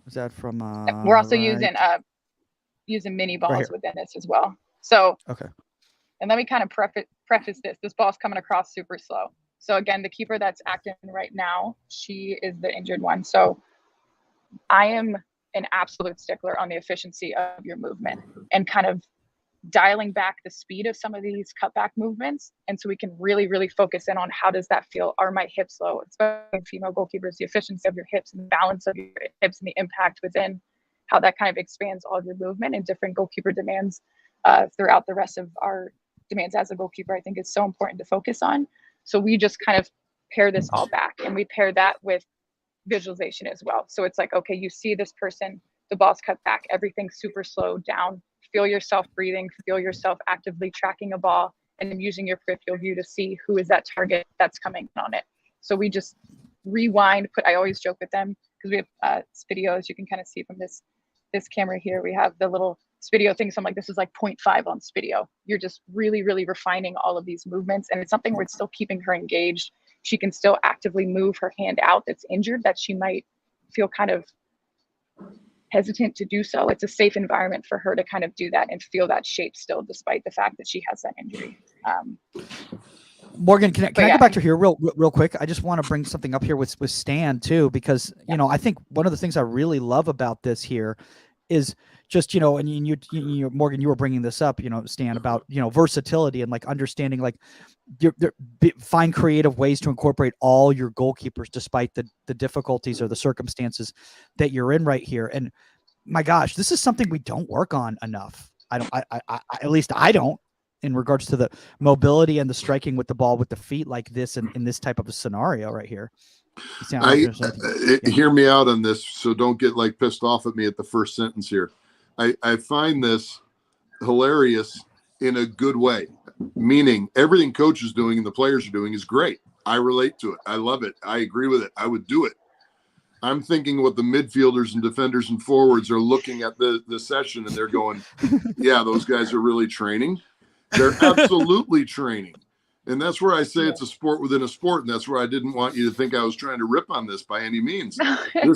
Is that from? We're also using mini balls right within this as well. So okay. And let me kind of preface this. This ball's coming across super slow. So again, the keeper that's acting right now, she is the injured one. So I am an absolute stickler on the efficiency of your movement, and kind of dialing back the speed of some of these cutback movements. And so we can really, really focus in on how does that feel? Are my hips low? Especially female goalkeepers, the efficiency of your hips and the balance of your hips and the impact within, how that kind of expands all of your movement and different goalkeeper demands throughout the rest of our demands as a goalkeeper, I think is so important to focus on. So we just kind of pare this all back, and we pair that with visualization as well. So it's like, okay, you see this person, the ball's cut back, everything's super slowed down. Feel yourself breathing, feel yourself actively tracking a ball, and then using your peripheral view to see who is that target that's coming on it. So we just rewind, I always joke with them, because we have videos you can kind of see from this camera here. We have the little Spidio thing. So I'm like, this is like 0.5 on Spidio. You're just really, really refining all of these movements. And it's something where it's still keeping her engaged. She can still actively move her hand out that's injured, that she might feel kind of hesitant to do so. It's a safe environment for her to kind of do that and feel that shape still, despite the fact that she has that injury. Morgan, can I go back to here real quick? I just want to bring something up here with Stan too, because, you know, I think one of the things I really love about this here is just, you know, and you Morgan, you were bringing this up, you know, Stan, about, you know, versatility and like understanding, like find creative ways to incorporate all your goalkeepers despite the difficulties or the circumstances that you're in right here. And my gosh, this is something we don't work on enough. At least I don't, in regards to the mobility and the striking with the ball with the feet like this in this type of a scenario right here. Hear me out on this, so don't get like pissed off at me at the first sentence here. I find this hilarious in a good way, meaning everything coach is doing and the players are doing is great. I relate to it. I love it. I agree with it. I would do it. I'm thinking what the midfielders and defenders and forwards are looking at the session, and they're going, yeah, those guys are really training. They're absolutely training. And that's where I say Yeah. it's a sport within a sport, and that's where I didn't want you to think I was trying to rip on this by any means.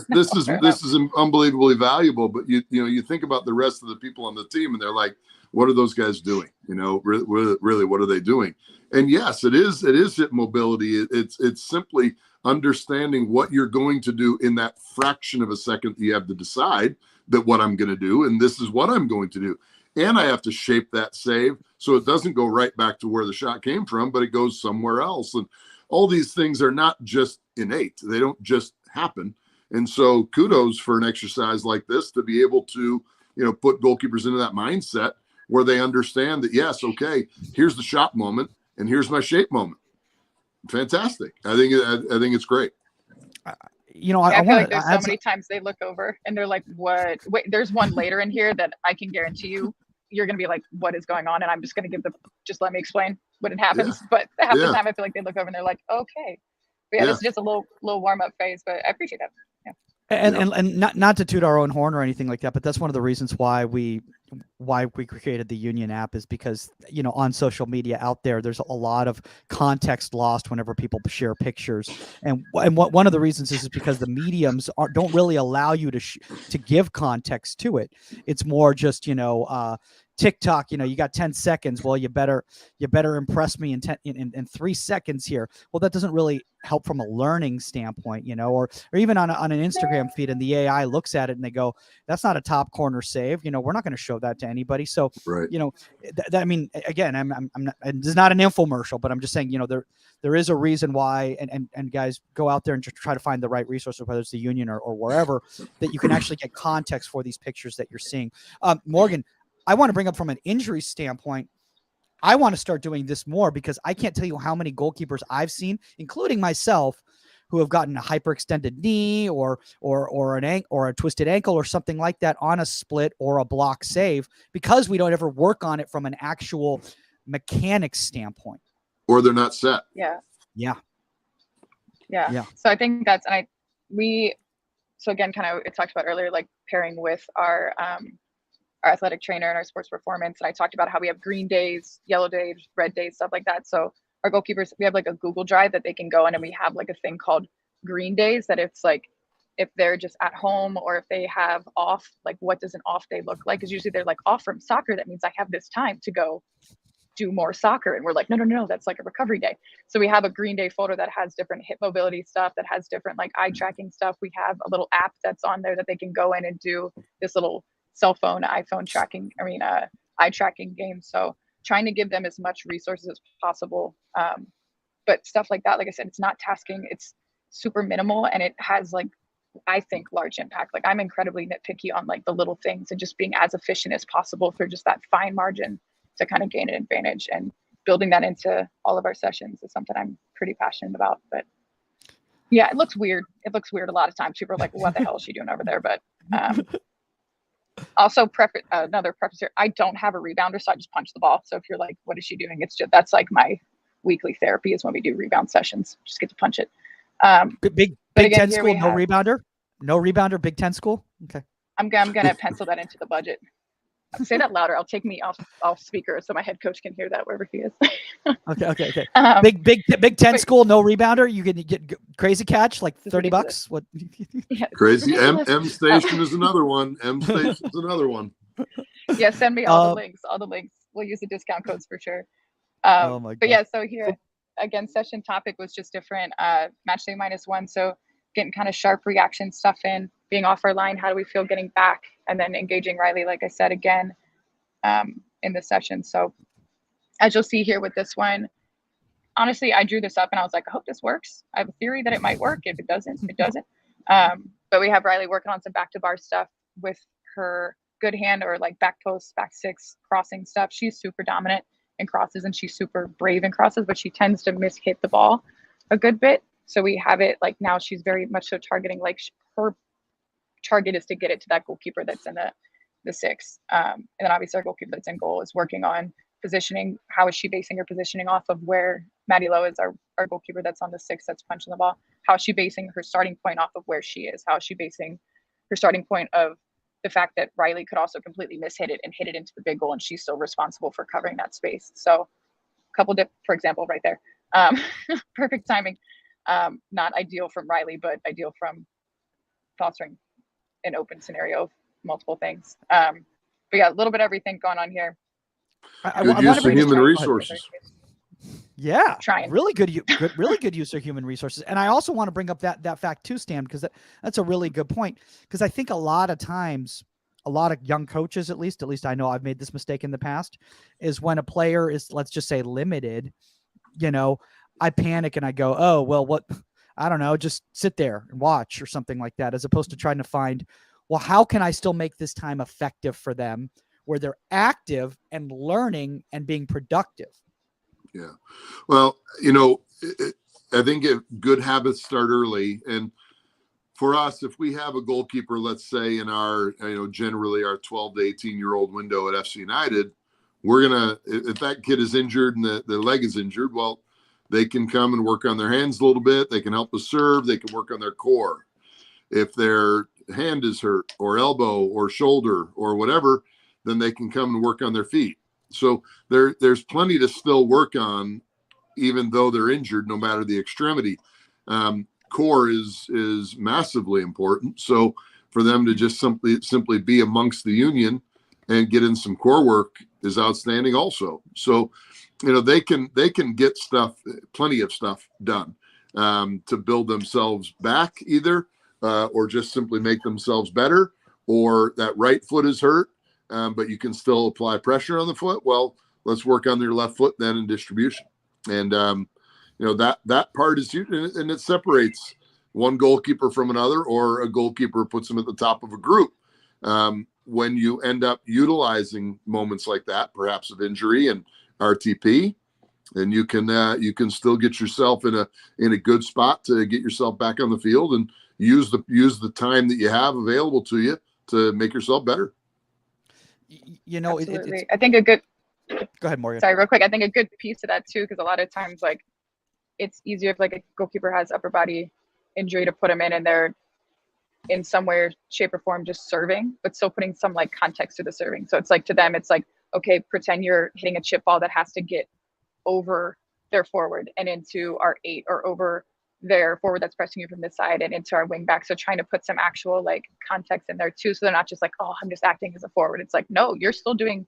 This is unbelievably valuable. But you think about the rest of the people on the team, and they're like, "What are those guys doing? Really, what are they doing?" And yes, it is hip mobility. It's simply understanding what you're going to do in that fraction of a second that you have to decide that what I'm going to do, and this is what I'm going to do. And I have to shape that save so it doesn't go right back to where the shot came from, but it goes somewhere else. And all these things are not just innate. They don't just happen. And so kudos for an exercise like this to be able to, put goalkeepers into that mindset where they understand that, yes, okay, here's the shot moment and here's my shape moment. Fantastic. I think it's great. I feel like there's so many times they look over and they're like, what? Wait, there's one later in here that I can guarantee you're going to be like, what is going on? And I'm just going to just let me explain when it happens. Yeah. But half the time I feel like they look over and they're like, okay. But this is just a little warm up phase, but I appreciate that. Yeah. And not to toot our own horn or anything like that, but that's one of the reasons why we created the Union app is because, on social media out there's a lot of context lost whenever people share pictures. And one of the reasons is because the mediums don't really allow you to give context to it. It's more just, TikTok, you got 10 seconds. Well, you better impress me in 3 seconds here. Well, that doesn't really help from a learning standpoint, or even on an Instagram feed, and the AI looks at it and they go, that's not a top corner save. We're not going to show that to anybody. So, right. I mean, again, I'm not, and this is not an infomercial, but I'm just saying, there is a reason why, and guys, go out there and just try to find the right resources, whether it's the Union or wherever, that you can actually get context for these pictures that you're seeing. Morgan, I want to bring up from an injury standpoint, I want to start doing this more because I can't tell you how many goalkeepers I've seen, including myself, who have gotten a hyperextended knee or a twisted ankle or something like that on a split or a block save because we don't ever work on it from an actual mechanics standpoint. Or they're not set. Yeah. Yeah. So I think that's, so again, kind of, it talked about earlier, like pairing with our athletic trainer and our sports performance. And I talked about how we have green days, yellow days, red days, stuff like that. So our goalkeepers, we have like a Google Drive that they can go in, and we have like a thing called green days that it's like, if they're just at home or if they have off, like what does an off day look like? Because usually they're like off from soccer. That means I have this time to go do more soccer. And we're like, no, that's like a recovery day. So we have a green day photo that has different hip mobility stuff, that has different like eye tracking stuff. We have a little app that's on there that they can go in and do this little cell phone, iPhone tracking, eye tracking game. So trying to give them as much resources as possible. But stuff like that, like I said, it's not tasking, it's super minimal, and it has like, I think, large impact. Like I'm incredibly nitpicky on like the little things and just being as efficient as possible through just that fine margin to kind of gain an advantage, and building that into all of our sessions is something I'm pretty passionate about. But yeah, it looks weird. It looks weird a lot of times. People are like, what the hell is she doing over there? But also another preface here, I don't have a rebounder, so I just punch the ball. So if you're like, what is she doing? It's just, that's like my weekly therapy is when we do rebound sessions. Just get to punch it. Big again, 10 school, no rebounder, Big 10 school. Okay. I'm gonna pencil that into the budget. Say that louder. I'll take me off speaker so my head coach can hear that wherever he is. Okay. Big 10 school, no rebounder. You can get crazy catch, like $30. What? Yeah, crazy. M Station is another one. Yeah, send me all the links. We'll use the discount codes for sure. Oh my God. But yeah, so here again, session topic was just different. Match day -1. So getting kind of sharp reaction stuff in, being off our line. How do we feel getting back? And then engaging Riley, like I said, again, in the session. So as you'll see here with this one, honestly, I drew this up and I was like, I hope this works. I have a theory that it might work. If it doesn't, it doesn't. But we have Riley working on some back to bar stuff with her good hand, or like back post, back six, crossing stuff. She's super dominant in crosses and she's super brave in crosses, but she tends to hit the ball a good bit. So we have it like now she's very much so targeting, like her target is to get it to that goalkeeper that's in the six. And then obviously our goalkeeper that's in goal is working on positioning. How is she basing her positioning off of where Maddie Lowe is our goalkeeper that's on the six that's punching the ball? How is she basing her starting point off of where she is? How is she basing her starting point of the fact that Riley could also completely mishit it and hit it into the big goal, and she's still responsible for covering that space? So for example, right there. Perfect timing. Not ideal from Riley, but ideal from fostering an open scenario of multiple things. But yeah, a little bit of everything going on here. Good use of human resources. Yeah, Trying. really good use of human resources. And I also want to bring up that fact too, Stan, because that's a really good point. Because I think a lot of times, a lot of young coaches, at least I know I've made this mistake in the past, is when a player is, let's just say, limited, I panic and I go, oh, well, what, I don't know, just sit there and watch or something like that, as opposed to trying to find, well, how can I still make this time effective for them where they're active and learning and being productive? Yeah. Well, I think good habits start early. And for us, if we have a goalkeeper, let's say in our, generally our 12 to 18-year-old window at FC United, we're going to, if that kid is injured and the leg is injured, well, they can come and work on their hands a little bit. They can help us serve. They can work on their core. If their hand is hurt or elbow or shoulder or whatever, then they can come and work on their feet. So there's plenty to still work on, even though they're injured, no matter the extremity. Core is massively important. So for them to just simply be amongst the union and get in some core work is outstanding also. So, they can get plenty of stuff done to build themselves back either, or just simply make themselves better, or that right foot is hurt. But you can still apply pressure on the foot. Well, let's work on your left foot then in distribution. And, that part is huge, and it separates one goalkeeper from another, or a goalkeeper puts them at the top of a group. When you end up utilizing moments like that, perhaps of injury and RTP, then you can still get yourself in a good spot to get yourself back on the field and use the time that you have available to you to make yourself better. Absolutely. I think a good, go ahead, Morgan. Sorry, real quick. I think a good piece of that too, because a lot of times, like, it's easier if, like, a goalkeeper has upper body injury to put them in and they're in some way, shape, or form just serving, but still putting some, like, context to the serving. So it's like, to them, it's like, okay, pretend you're hitting a chip ball that has to get over their forward and into our 8, or over their forward that's pressing you from this side and into our wing back. So trying to put some actual, like, context in there too, so they're not just like, oh, I'm just acting as a forward. It's like, no, you're still doing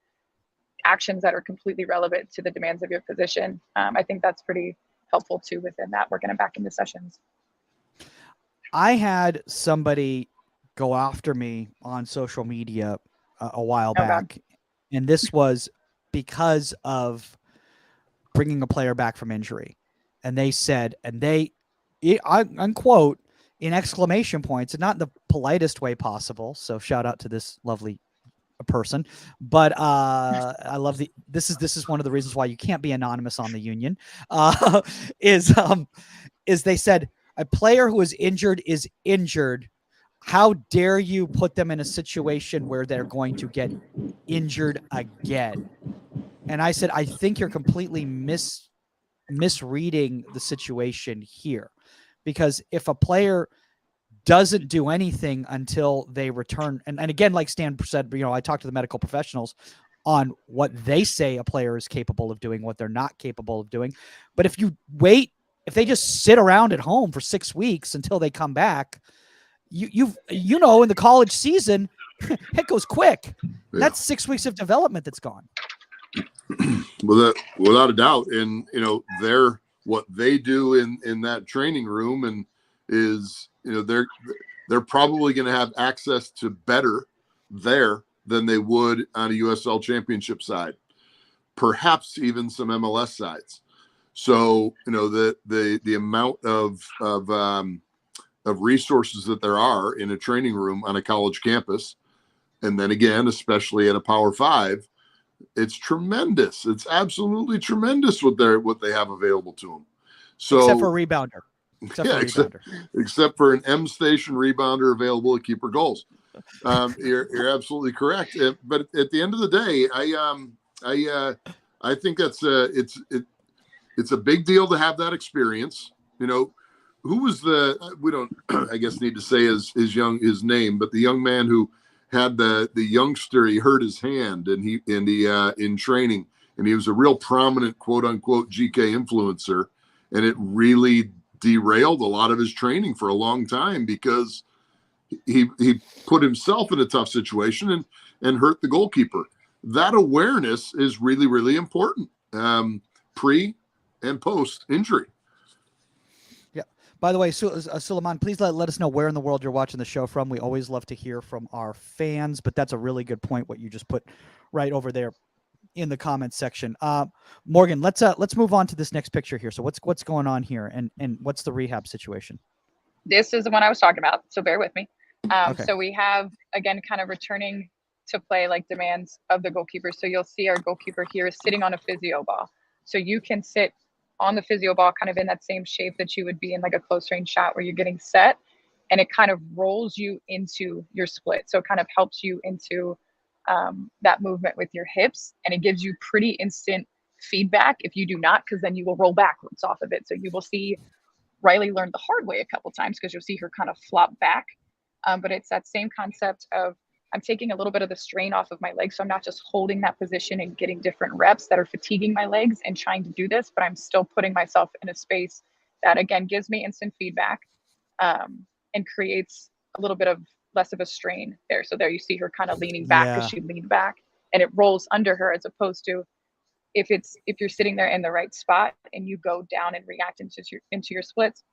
actions that are completely relevant to the demands of your position. I think that's pretty helpful too within that, working it back into sessions. I had somebody go after me on social media a while back, and this was because of bringing a player back from injury. And they said, I unquote, in exclamation points, and not in the politest way possible. So shout out to this lovely person, but I love this is one of the reasons why you can't be anonymous on the union. Is they said, a player who is injured. How dare you put them in a situation where they're going to get injured again? And I said, I think you're completely misreading the situation here, because if a player doesn't do anything until they return, and again, like Stan said, I talk to the medical professionals on what they say a player is capable of doing, what they're not capable of doing. But if if they just sit around at home for 6 weeks until they come back, in the college season, it goes quick. Yeah. That's 6 weeks of development that's gone. Without a doubt. And, what they do in that training room and is, they're probably going to have access to better there than they would on a USL championship side, perhaps even some MLS sides. So, the amount of resources that there are in a training room on a college campus, and then again, especially at a Power 5, it's tremendous. It's absolutely tremendous what they have available to them. So, except for a rebounder. Except for an M station rebounder available to keeper goals. You're absolutely correct. But at the end of the day, I think that's it's a big deal to have that experience. Who was we don't I guess need to say his name, but the young man who had the youngster, he hurt his hand and he in training, and he was a real prominent quote unquote GK influencer, and it really derailed a lot of his training for a long time because he put himself in a tough situation and hurt the goalkeeper. That awareness is really, really important, pre and post injury. Yeah. By the way, Suleiman, please let us know where in the world you're watching the show from. We always love to hear from our fans, but that's a really good point, what you just put right over there in the comments section. Morgan, let's move on to this next picture here. So what's going on here, and what's the rehab situation? This is the one I was talking about, so bear with me. Okay. So we have, again, kind of returning to play like demands of the goalkeeper. So you'll see our goalkeeper here is sitting on a physio ball. So you can sit on the physio ball kind of in that same shape that you would be in like a close range shot where you're getting set, and it kind of rolls you into your split. So it kind of helps you into that movement with your hips, and it gives you pretty instant feedback if you do not, because then you will roll backwards off of it. So you will see Riley learned the hard way a couple times because you'll see her kind of flop back. But it's that same concept of I'm taking a little bit of the strain off of my legs. So I'm not just holding that position and getting different reps that are fatiguing my legs and trying to do this, but I'm still putting myself in a space that, again, gives me instant feedback and creates a little bit of less of a strain there. So there you see her kind of leaning back because she leaned back, and it rolls under her, as opposed to if you're sitting there in the right spot and you go down and react into your splits,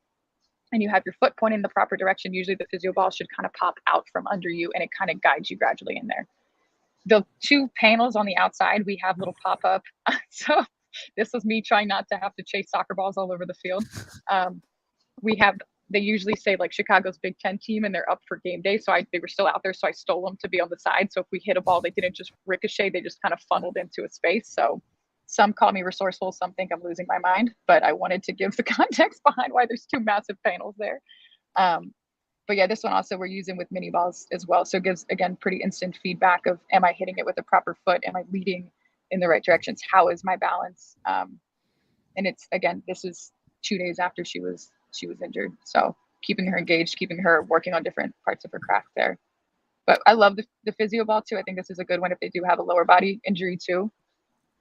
and you have your foot pointing in the proper direction, usually the physio ball should kind of pop out from under you, and it kind of guides you gradually in there. The two panels on the outside, we have little pop-up. So this was me trying not to have to chase soccer balls all over the field. They usually say like Chicago's Big Ten team, and they're up for game day. So they were still out there, so I stole them to be on the side. So if we hit a ball, they didn't just ricochet, they just kind of funneled into a space. So some call me resourceful, some think I'm losing my mind, but I wanted to give the context behind why there's two massive panels there. But yeah, this one also we're using with mini balls as well. So it gives, again, pretty instant feedback of, am I hitting it with the proper foot? Am I leading in the right directions? How is my balance? And it's, again, this is 2 days after she was injured. So keeping her engaged, keeping her working on different parts of her craft there. But I love the physio ball too. I think this is a good one if they do have a lower body injury too,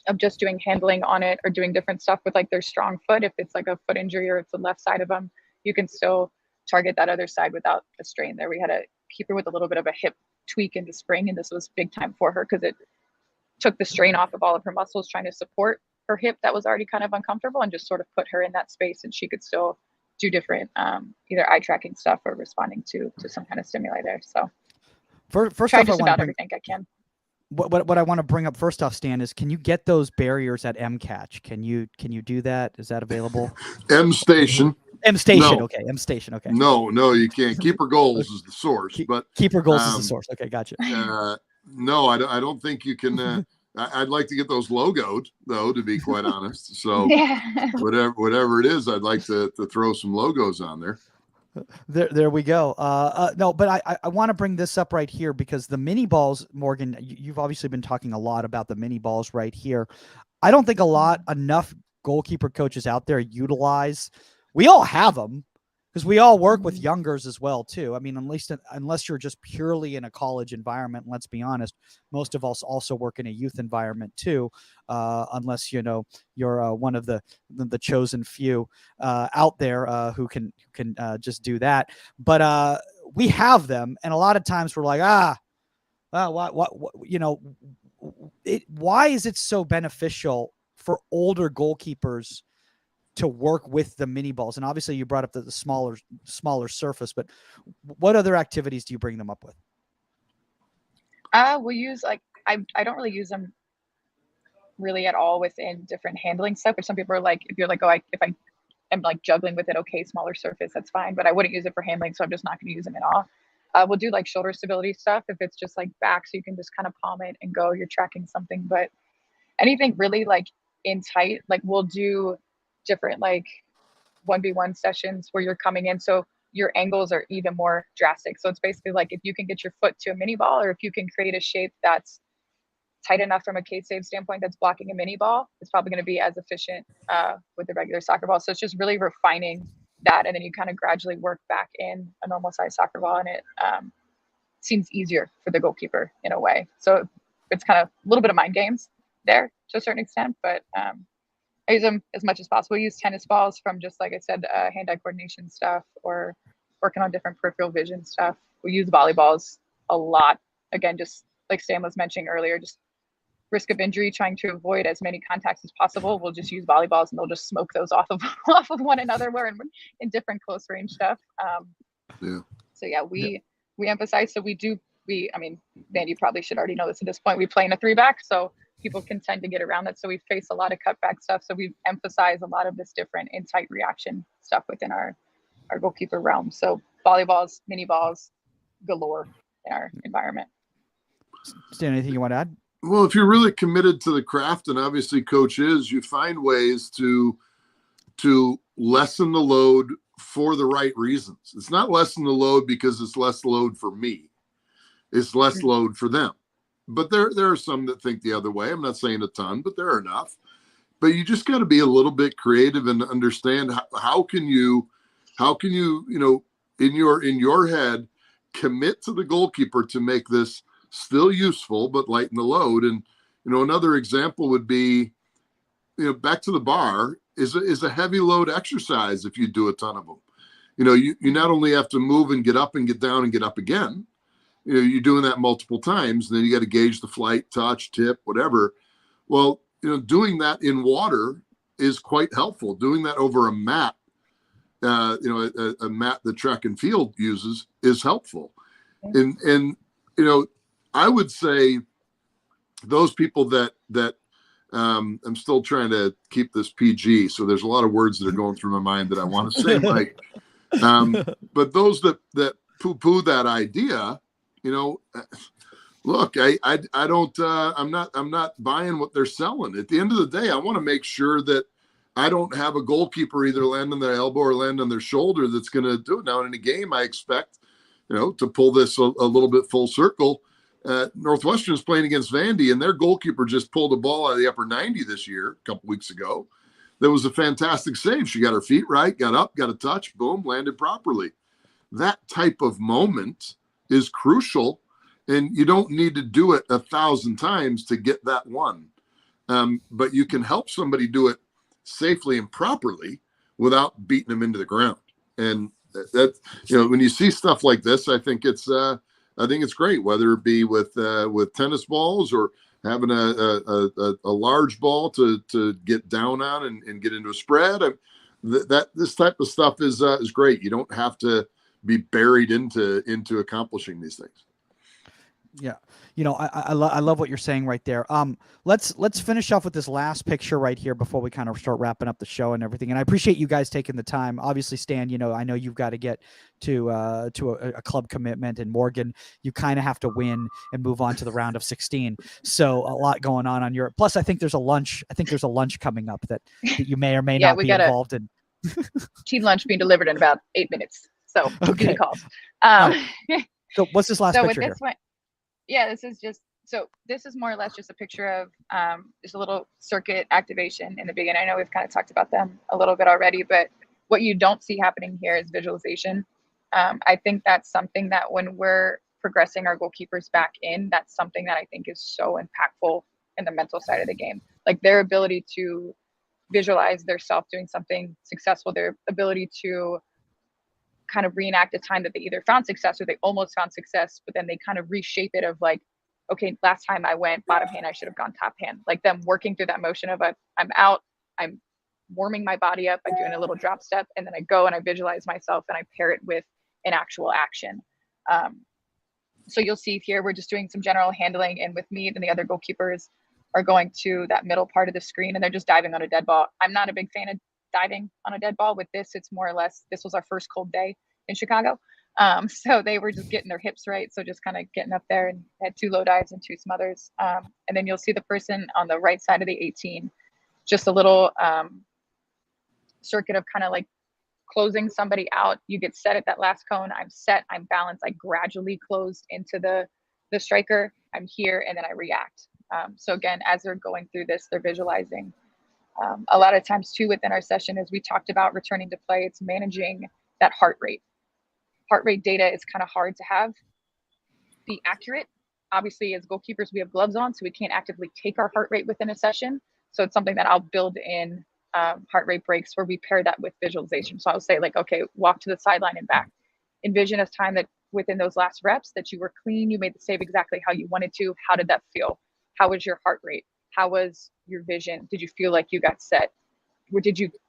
of just doing handling on it or doing different stuff with like their strong foot. If it's like a foot injury or it's the left side of them, you can still target that other side without the strain there. We had to keep her with a little bit of a hip tweak in the spring, and this was big time for her because it took the strain off of all of her muscles trying to support her hip that was already kind of uncomfortable, and just sort of put her in that space, and she could still do different either eye tracking stuff or responding to some kind of stimuli there. So first try off, just about everything I can. What I want to bring up first off, Stan, is can you get those barriers at MCatch? Can you do that? Is that available? M Station. M Station. No. Okay. M Station. Okay. No, you can't. Keeper Goals is the source, but Keeper Goals is the source. Okay, gotcha. No, I don't think you can. I'd like to get those logoed, though, to be quite honest. So whatever it is, I'd like to throw some logos on there. There we go. No, but I want to bring this up right here because the mini balls, Morgan, you've obviously been talking a lot about the mini balls right here. I don't think enough goalkeeper coaches out there utilize. We all have them because we all work with youngers as well too. I mean, unless you're just purely in a college environment, let's be honest, most of us also work in a youth environment too, unless you're one of the chosen few out there who can just do that. But we have them, and a lot of times we're like, why is it so beneficial for older goalkeepers to work with the mini balls? And obviously you brought up the smaller surface, but what other activities do you bring them up with? We'll use I don't really use them really at all within different handling stuff. But some people are like, if you're like, if I am like juggling with it, okay, smaller surface, that's fine. But I wouldn't use it for handling, so I'm just not going to use them at all. We'll do like shoulder stability stuff if it's just like back, so you can just kind of palm it and go, you're tracking something. But anything really like in tight, like we'll do different like 1v1 sessions where you're coming in, so your angles are even more drastic. So it's basically like if you can get your foot to a mini ball, or if you can create a shape that's tight enough from a K-save standpoint that's blocking a mini ball, it's probably going to be as efficient with the regular soccer ball. So it's just really refining that, and then you kind of gradually work back in a normal size soccer ball, and it seems easier for the goalkeeper in a way. So it's kind of a little bit of mind games there, to a certain extent, but I use them as much as possible. I use tennis balls from just, like I said, hand-eye coordination stuff or working on different peripheral vision stuff. We use volleyballs a lot. Again, just like Stan was mentioning earlier, just risk of injury, trying to avoid as many contacts as possible. We'll just use volleyballs and they'll just smoke those off of one another. We're in different close range stuff. So yeah, we emphasize. So I mean, Dan, you probably should already know this at this point. We play in a 3-back, so people can tend to get around that. So we face a lot of cutback stuff. So we emphasize a lot of this different in tight reaction stuff within our goalkeeper realm. So volleyballs, mini balls, galore in our environment. Stan, anything you want to add? Well, if you're really committed to the craft, and obviously coach is, you find ways to lessen the load for the right reasons. It's not lessen the load because it's less load for me. It's less load for them. But there are some that think the other way. I'm not saying a ton, but there are enough. But you just got to be a little bit creative and understand how can you in your head commit to the goalkeeper to make this still useful but lighten the load. And another example would be back to the bar is a heavy load exercise if you do a ton of them. You not only have to move and get up and get down and get up again. You're doing that multiple times, and then you got to gauge the flight, touch, tip, whatever. Well, doing that in water is quite helpful. Doing that over a mat, a mat the track and field uses is helpful. And I would say those people that I'm still trying to keep this PG, so there's a lot of words that are going through my mind that I want to say, Mike. But those that poo-poo that idea, look, I don't, I'm not buying what they're selling. At the end of the day, I want to make sure that I don't have a goalkeeper either land on their elbow or land on their shoulder that's going to do it. Now in a game, I expect, to pull this a little bit full circle. Northwestern is playing against Vandy, and their goalkeeper just pulled a ball out of the upper 90 this year, a couple weeks ago. That was a fantastic save. She got her feet right, got up, got a touch, boom, landed properly. That type of moment is crucial, and you don't need to do it 1,000 times to get that one. But you can help somebody do it safely and properly without beating them into the ground. And that, when you see stuff like this, I think it's great, whether it be with tennis balls or having a large ball to get down on and get into a spread. This type of stuff is great. You don't have to be buried into accomplishing these things. Yeah. I love what you're saying right there. Let's finish off with this last picture right here before we kind of start wrapping up the show and everything. And I appreciate you guys taking the time. Obviously, Stan, I know you've got to get to a club commitment, and Morgan, you kind of have to win and move on to the round of 16. So a lot going on your, plus I think there's a lunch coming up that you may or may not be involved in. Team lunch being delivered in about 8 minutes. So okay. Good calls. So what's this last picture with this here? one, yeah, this is more or less just a picture of just a little circuit activation in the beginning. I know we've kind of talked about them a little bit already, but what you don't see happening here is visualization. I think that's something that when we're progressing our goalkeepers back in, that's something that I think is so impactful in the mental side of the game. Like their ability to visualize their self doing something successful, their ability to kind of reenact a time that they either found success or they almost found success, but then they kind of reshape it of like, okay, last time I went bottom hand, I should have gone top hand. Like them working through that motion of I'm out, I'm warming my body up by doing a little drop step, and then I go and I visualize myself and I pair it with an actual action. So you'll see here, we're just doing some general handling, and with me and the other goalkeepers are going to that middle part of the screen and they're just diving on a dead ball. I'm not a big fan of diving on a dead ball. With this, it's more or less, this was our first cold day in Chicago. So they were just getting their hips right. So just kind of getting up there, and had 2 low dives and 2 smothers. And then you'll see the person on the right side of the 18, just a little circuit of kind of like closing somebody out. You get set at that last cone. I'm set, I'm balanced. I gradually closed into the striker. I'm here, and then I react. So again, as they're going through this, they're visualizing. A lot of times too within our session, as we talked about returning to play, it's managing that heart rate. Heart rate data is kind of hard to have be accurate obviously as goalkeepers, we have gloves on, so we can't actively take our heart rate within a session. So it's something that I'll build in heart rate breaks where we pair that with visualization. So I'll say like, okay, walk to the sideline and back. Envision a time that within those last reps that you were clean, you made the save exactly how you wanted to. How did that feel? How was your heart rate? How was your vision? Did you feel like you got set? Or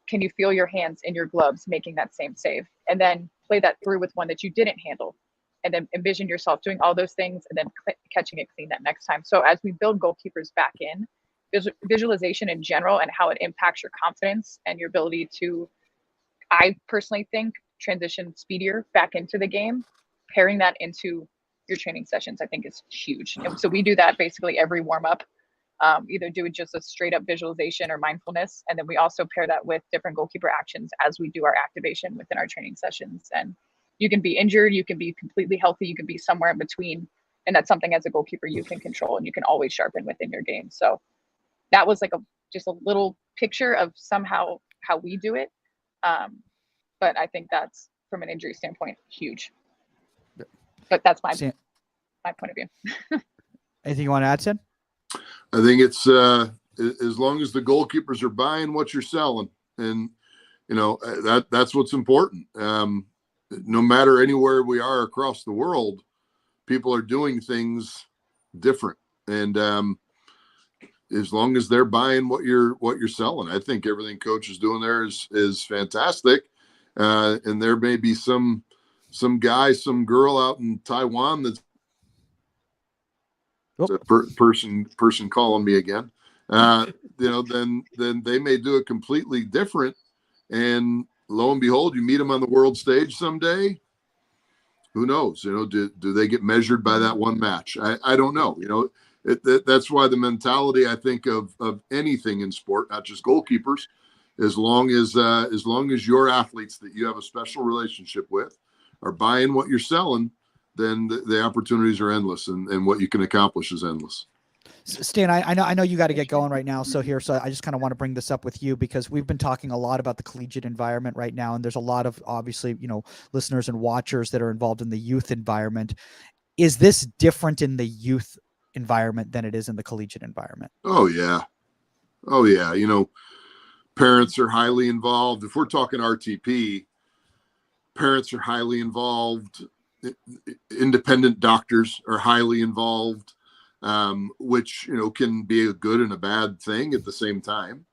can you feel your hands in your gloves making that same save? And then play that through with one that you didn't handle. And then envision yourself doing all those things and then catching it clean that next time. So as we build goalkeepers back in, visualization in general and how it impacts your confidence and your ability to, I personally think, transition speedier back into the game, pairing that into your training sessions, I think is huge. And so we do that basically every warm up. Either do it just a straight up visualization or mindfulness. And then we also pair that with different goalkeeper actions as we do our activation within our training sessions. And you can be injured, you can be completely healthy, you can be somewhere in between. And that's something as a goalkeeper you can control and you can always sharpen within your game. So that was like just a little picture of somehow how we do it. But I think that's, from an injury standpoint, huge. But that's my point of view. Anything you want to add, Sid? I think it's as long as the goalkeepers are buying what you're selling, and that's what's important. No matter anywhere we are across the world, people are doing things different, and as long as they're buying what you're selling, I think everything coach is doing there is fantastic. And there may be some guy, some girl out in Taiwan that's a person calling me again. Then they may do it completely different, and lo and behold, you meet them on the world stage someday. Who knows? Do they get measured by that one match? I don't know. That's why the mentality, I think, of anything in sport, not just goalkeepers, as long as your athletes that you have a special relationship with are buying what you're selling, then the opportunities are endless, and what you can accomplish is endless. Stan, I know you got to get going right now. So I just kind of want to bring this up with you because we've been talking a lot about the collegiate environment right now. And there's a lot of, obviously, listeners and watchers that are involved in the youth environment. Is this different in the youth environment than it is in the collegiate environment? Oh yeah. Parents are highly involved. If we're talking RTP, parents are highly involved. Independent doctors are highly involved, which can be a good and a bad thing at the same time.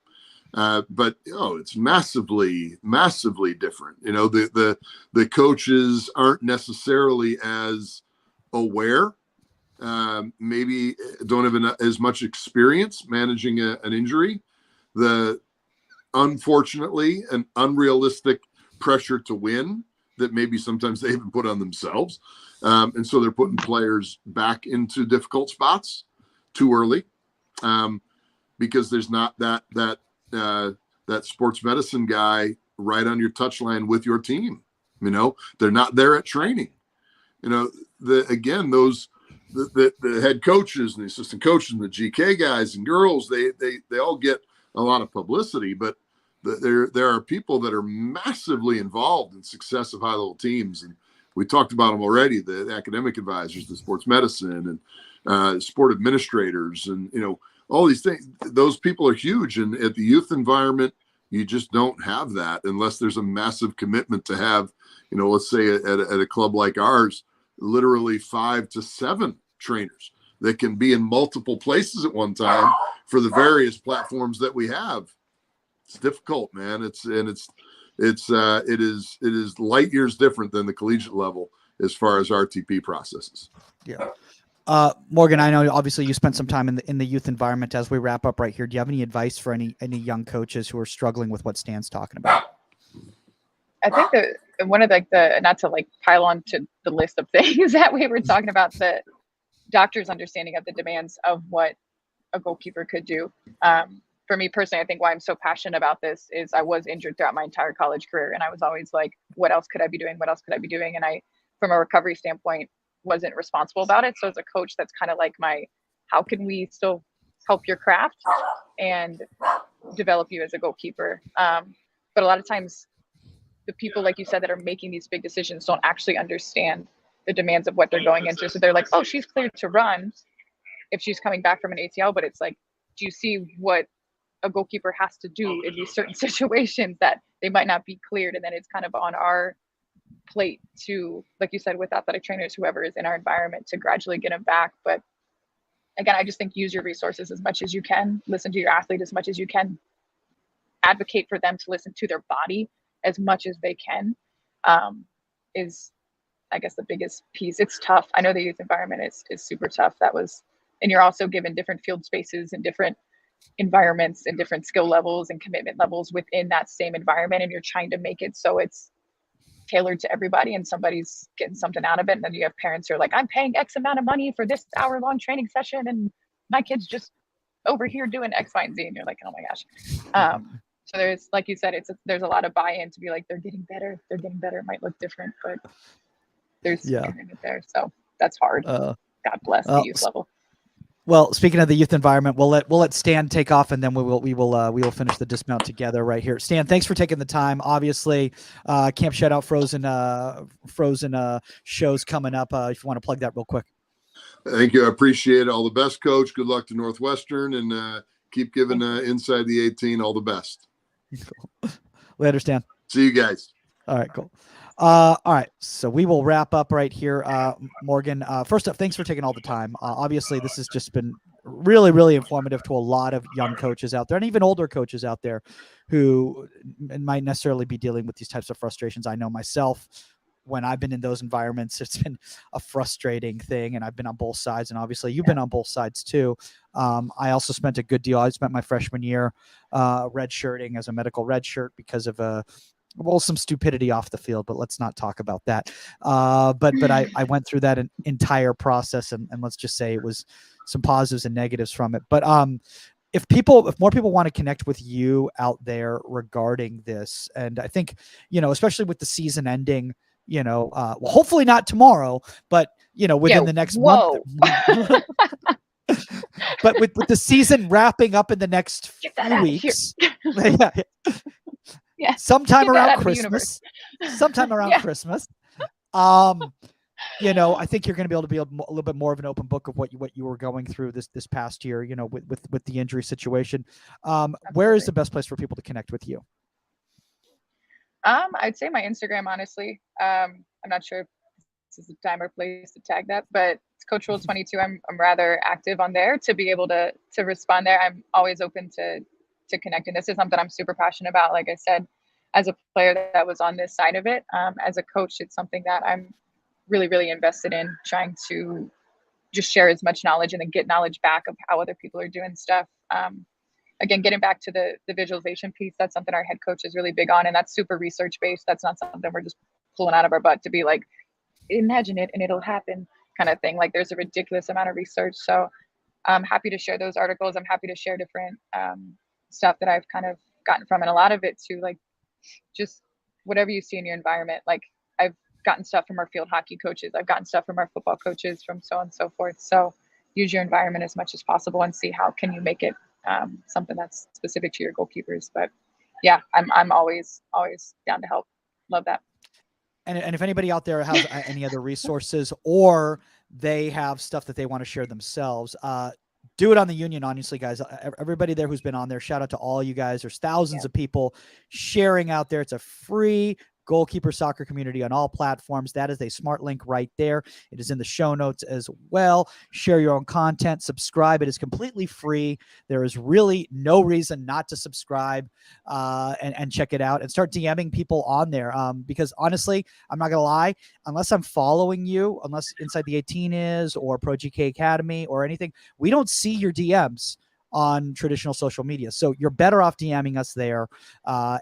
But it's massively different. The coaches aren't necessarily as aware. Maybe don't have as much experience managing an injury. The unfortunately an unrealistic pressure to win that maybe sometimes they even put on themselves. And so they're putting players back into difficult spots too early, because there's not that sports medicine guy right on your touchline with your team. They're not there at training. The head coaches and the assistant coaches and the GK guys and girls, they all get a lot of publicity, but there are people that are massively involved in success of high level teams. And we talked about them already, the academic advisors, the sports medicine and sport administrators, and, all these things. Those people are huge. And at the youth environment, you just don't have that unless there's a massive commitment to have, let's say at a club like ours, literally 5 to 7 trainers that can be in multiple places at one time for the various platforms that we have. It's difficult, man. It is light years different than the collegiate level as far as RTP processes. Yeah. Morgan, I know obviously you spent some time in the youth environment. As we wrap up right here, do you have any advice for any young coaches who are struggling with what Stan's talking about? I think that one of the not to pile on to the list of things that we were talking about, the doctor's understanding of the demands of what a goalkeeper could do. For me personally, I think why I'm so passionate about this is I was injured throughout my entire college career, and I was always like, what else could I be doing? What else could I be doing? And I, from a recovery standpoint, wasn't responsible about it. So as a coach, that's kind of like how can we still help your craft and develop you as a goalkeeper? But a lot of times the people, like you said, that are making these big decisions don't actually understand the demands of what they're going into. So they're like, oh, she's cleared to run if she's coming back from an ACL, but it's like, do you see what a goalkeeper has to do in these certain situations that they might not be cleared? And then it's kind of on our plate to, like you said, with athletic trainers, whoever is in our environment, to gradually get them back. But again, I just think use your resources as much as you can, listen to your athlete as much as you can, advocate for them to listen to their body as much as they can, is, I guess, the biggest piece. It's tough. I know the youth environment is super tough. And you're also given different field spaces and different environments and different skill levels and commitment levels within that same environment. And you're trying to make it so it's tailored to everybody and somebody's getting something out of it. And then you have parents who are like, I'm paying X amount of money for this hour-long training session, and my kid's just over here doing X, Y, and Z. And you're like, oh my gosh. So there's, like you said, there's a lot of buy-in to be like, they're getting better. It might look different, but there's commitment there. So that's hard. God bless the youth level. Well, speaking of the youth environment, we'll let Stan take off, and then we will finish the dismount together right here. Stan, thanks for taking the time. Obviously, Camp Shutout Frozen shows coming up. If you want to plug that real quick. Thank you. I appreciate it. All the best, Coach. Good luck to Northwestern, and keep giving Inside the 18 all the best. Cool. We understand. See you guys. All right, cool. All right, so we will wrap up right here. Morgan, first up, thanks for taking all the time. Obviously, this has just been really, really informative to a lot of young coaches out there, and even older coaches out there who might necessarily be dealing with these types of frustrations. I know myself, when I've been in those environments, it's been a frustrating thing, and I've been on both sides, and obviously you've been on both sides too. I also spent a good deal. I spent my freshman year redshirting as a medical redshirt because of some stupidity off the field, but let's not talk about that. But I went through that entire process, and let's just say it was some positives and negatives from it. But if more people want to connect with you out there regarding this, and I think, especially with the season ending, well, hopefully not tomorrow, but within the next month. But with the season wrapping up in the next few weeks, yeah, sometime around Christmas, Christmas. I think you're going to be able to be a little bit more of an open book of what you were going through this past year, with the injury situation. Where is the best place for people to connect with you? I'd say my Instagram, honestly. I'm not sure if this is the time or place to tag that, but it's Coach Ruhl 22. I'm rather active on there to be able to respond there. I'm always open to connecting. This is something I'm super passionate about. Like I said, as a player that was on this side of it, as a coach, it's something that I'm really, really invested in, trying to just share as much knowledge and then get knowledge back of how other people are doing stuff. Again, getting back to the visualization piece, that's something our head coach is really big on, and that's super research based. That's not something we're just pulling out of our butt to be like, imagine it and it'll happen kind of thing. Like, there's a ridiculous amount of research. So I'm happy to share those articles. I'm happy to share different stuff that I've kind of gotten from, and a lot of it too, like just whatever you see in your environment. Like, I've gotten stuff from our field hockey coaches. I've gotten stuff from our football coaches, from so on and so forth. So use your environment as much as possible and see how can you make it something that's specific to your goalkeepers. But yeah, I'm always down to help. Love that. And if anybody out there has any other resources, or they have stuff that they want to share themselves, do it on the Union, honestly, guys. Everybody there who's been on there, shout out to all you guys. There's thousands of people sharing out there. It's a free goalkeeper soccer community on all platforms. That is a smart link right there. It is in the show notes as well. Share your own content, subscribe. It is completely free. There is really no reason not to subscribe and check it out, and start DMing people on there. Because honestly, I'm not going to lie, unless I'm following you, unless Inside the 18 is, or Pro GK Academy or anything, we don't see your DMs on traditional social media. So you're better off DMing us there.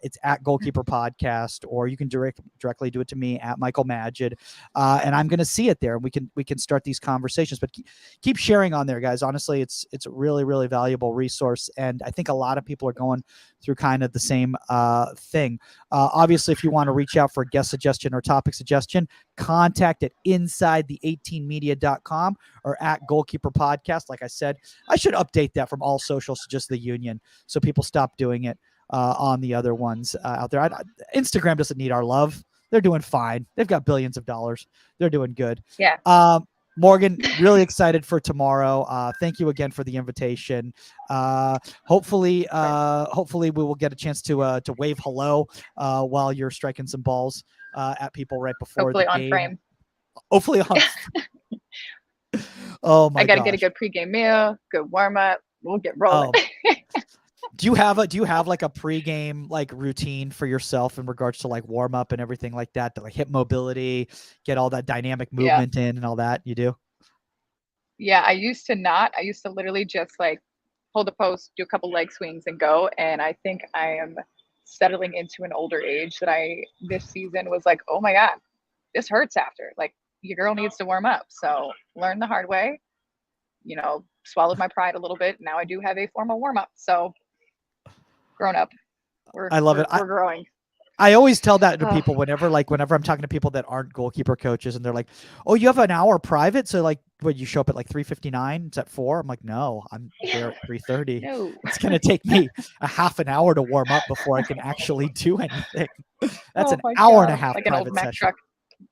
It's at Goalkeeper Podcast, or you can directly do it to me at Michael Magid. And I'm going to see it there, and we can start these conversations, but keep sharing on there, guys. Honestly, it's a really, really valuable resource. And I think a lot of people are going through kind of the same thing. Obviously, if you want to reach out for a guest suggestion or topic suggestion, contact at insidethe18media.com or at Goalkeeper Podcast. Like I said, I should update that from all socials to just the Union, so people stop doing it on the other ones out there. Instagram doesn't need our love. They're doing fine. They've got billions of dollars. They're doing good. Yeah. Morgan, really excited for tomorrow. Thank you again for the invitation. Hopefully we will get a chance to wave hello while you're striking some balls at people right before Hopefully the on game. frame. Hopefully on. Oh my! I got to get a gosh. good pregame meal, good warm up. We'll get rolling. Oh. Do you have like a pregame like routine for yourself in regards to like warm up and everything like that, to like hip mobility, get all that dynamic movement in and all that? You do? Yeah, I used to not. I used to literally just like hold a post, do a couple leg swings and go. And I think I am settling into an older age that this season was like, oh my God, this hurts after. Like, your girl needs to warm up. So learn the hard way, swallowed my pride a little bit. Now I do have a formal warm up. So grown up. I love it. We're growing. I always tell that to people whenever I'm talking to people that aren't goalkeeper coaches, and they're like, "Oh, you have an hour private, so like, when you show up at like 3:59, it's at 4." I'm like, "No, I'm there at 3:30. No. It's gonna take me a half an hour to warm up before I can actually do anything." That's an hour and a half like an private old Mack session. truck.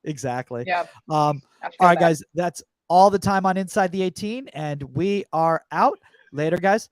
Exactly. Yeah. All right, guys, that's all the time on Inside the 18, and we are out. Later, guys.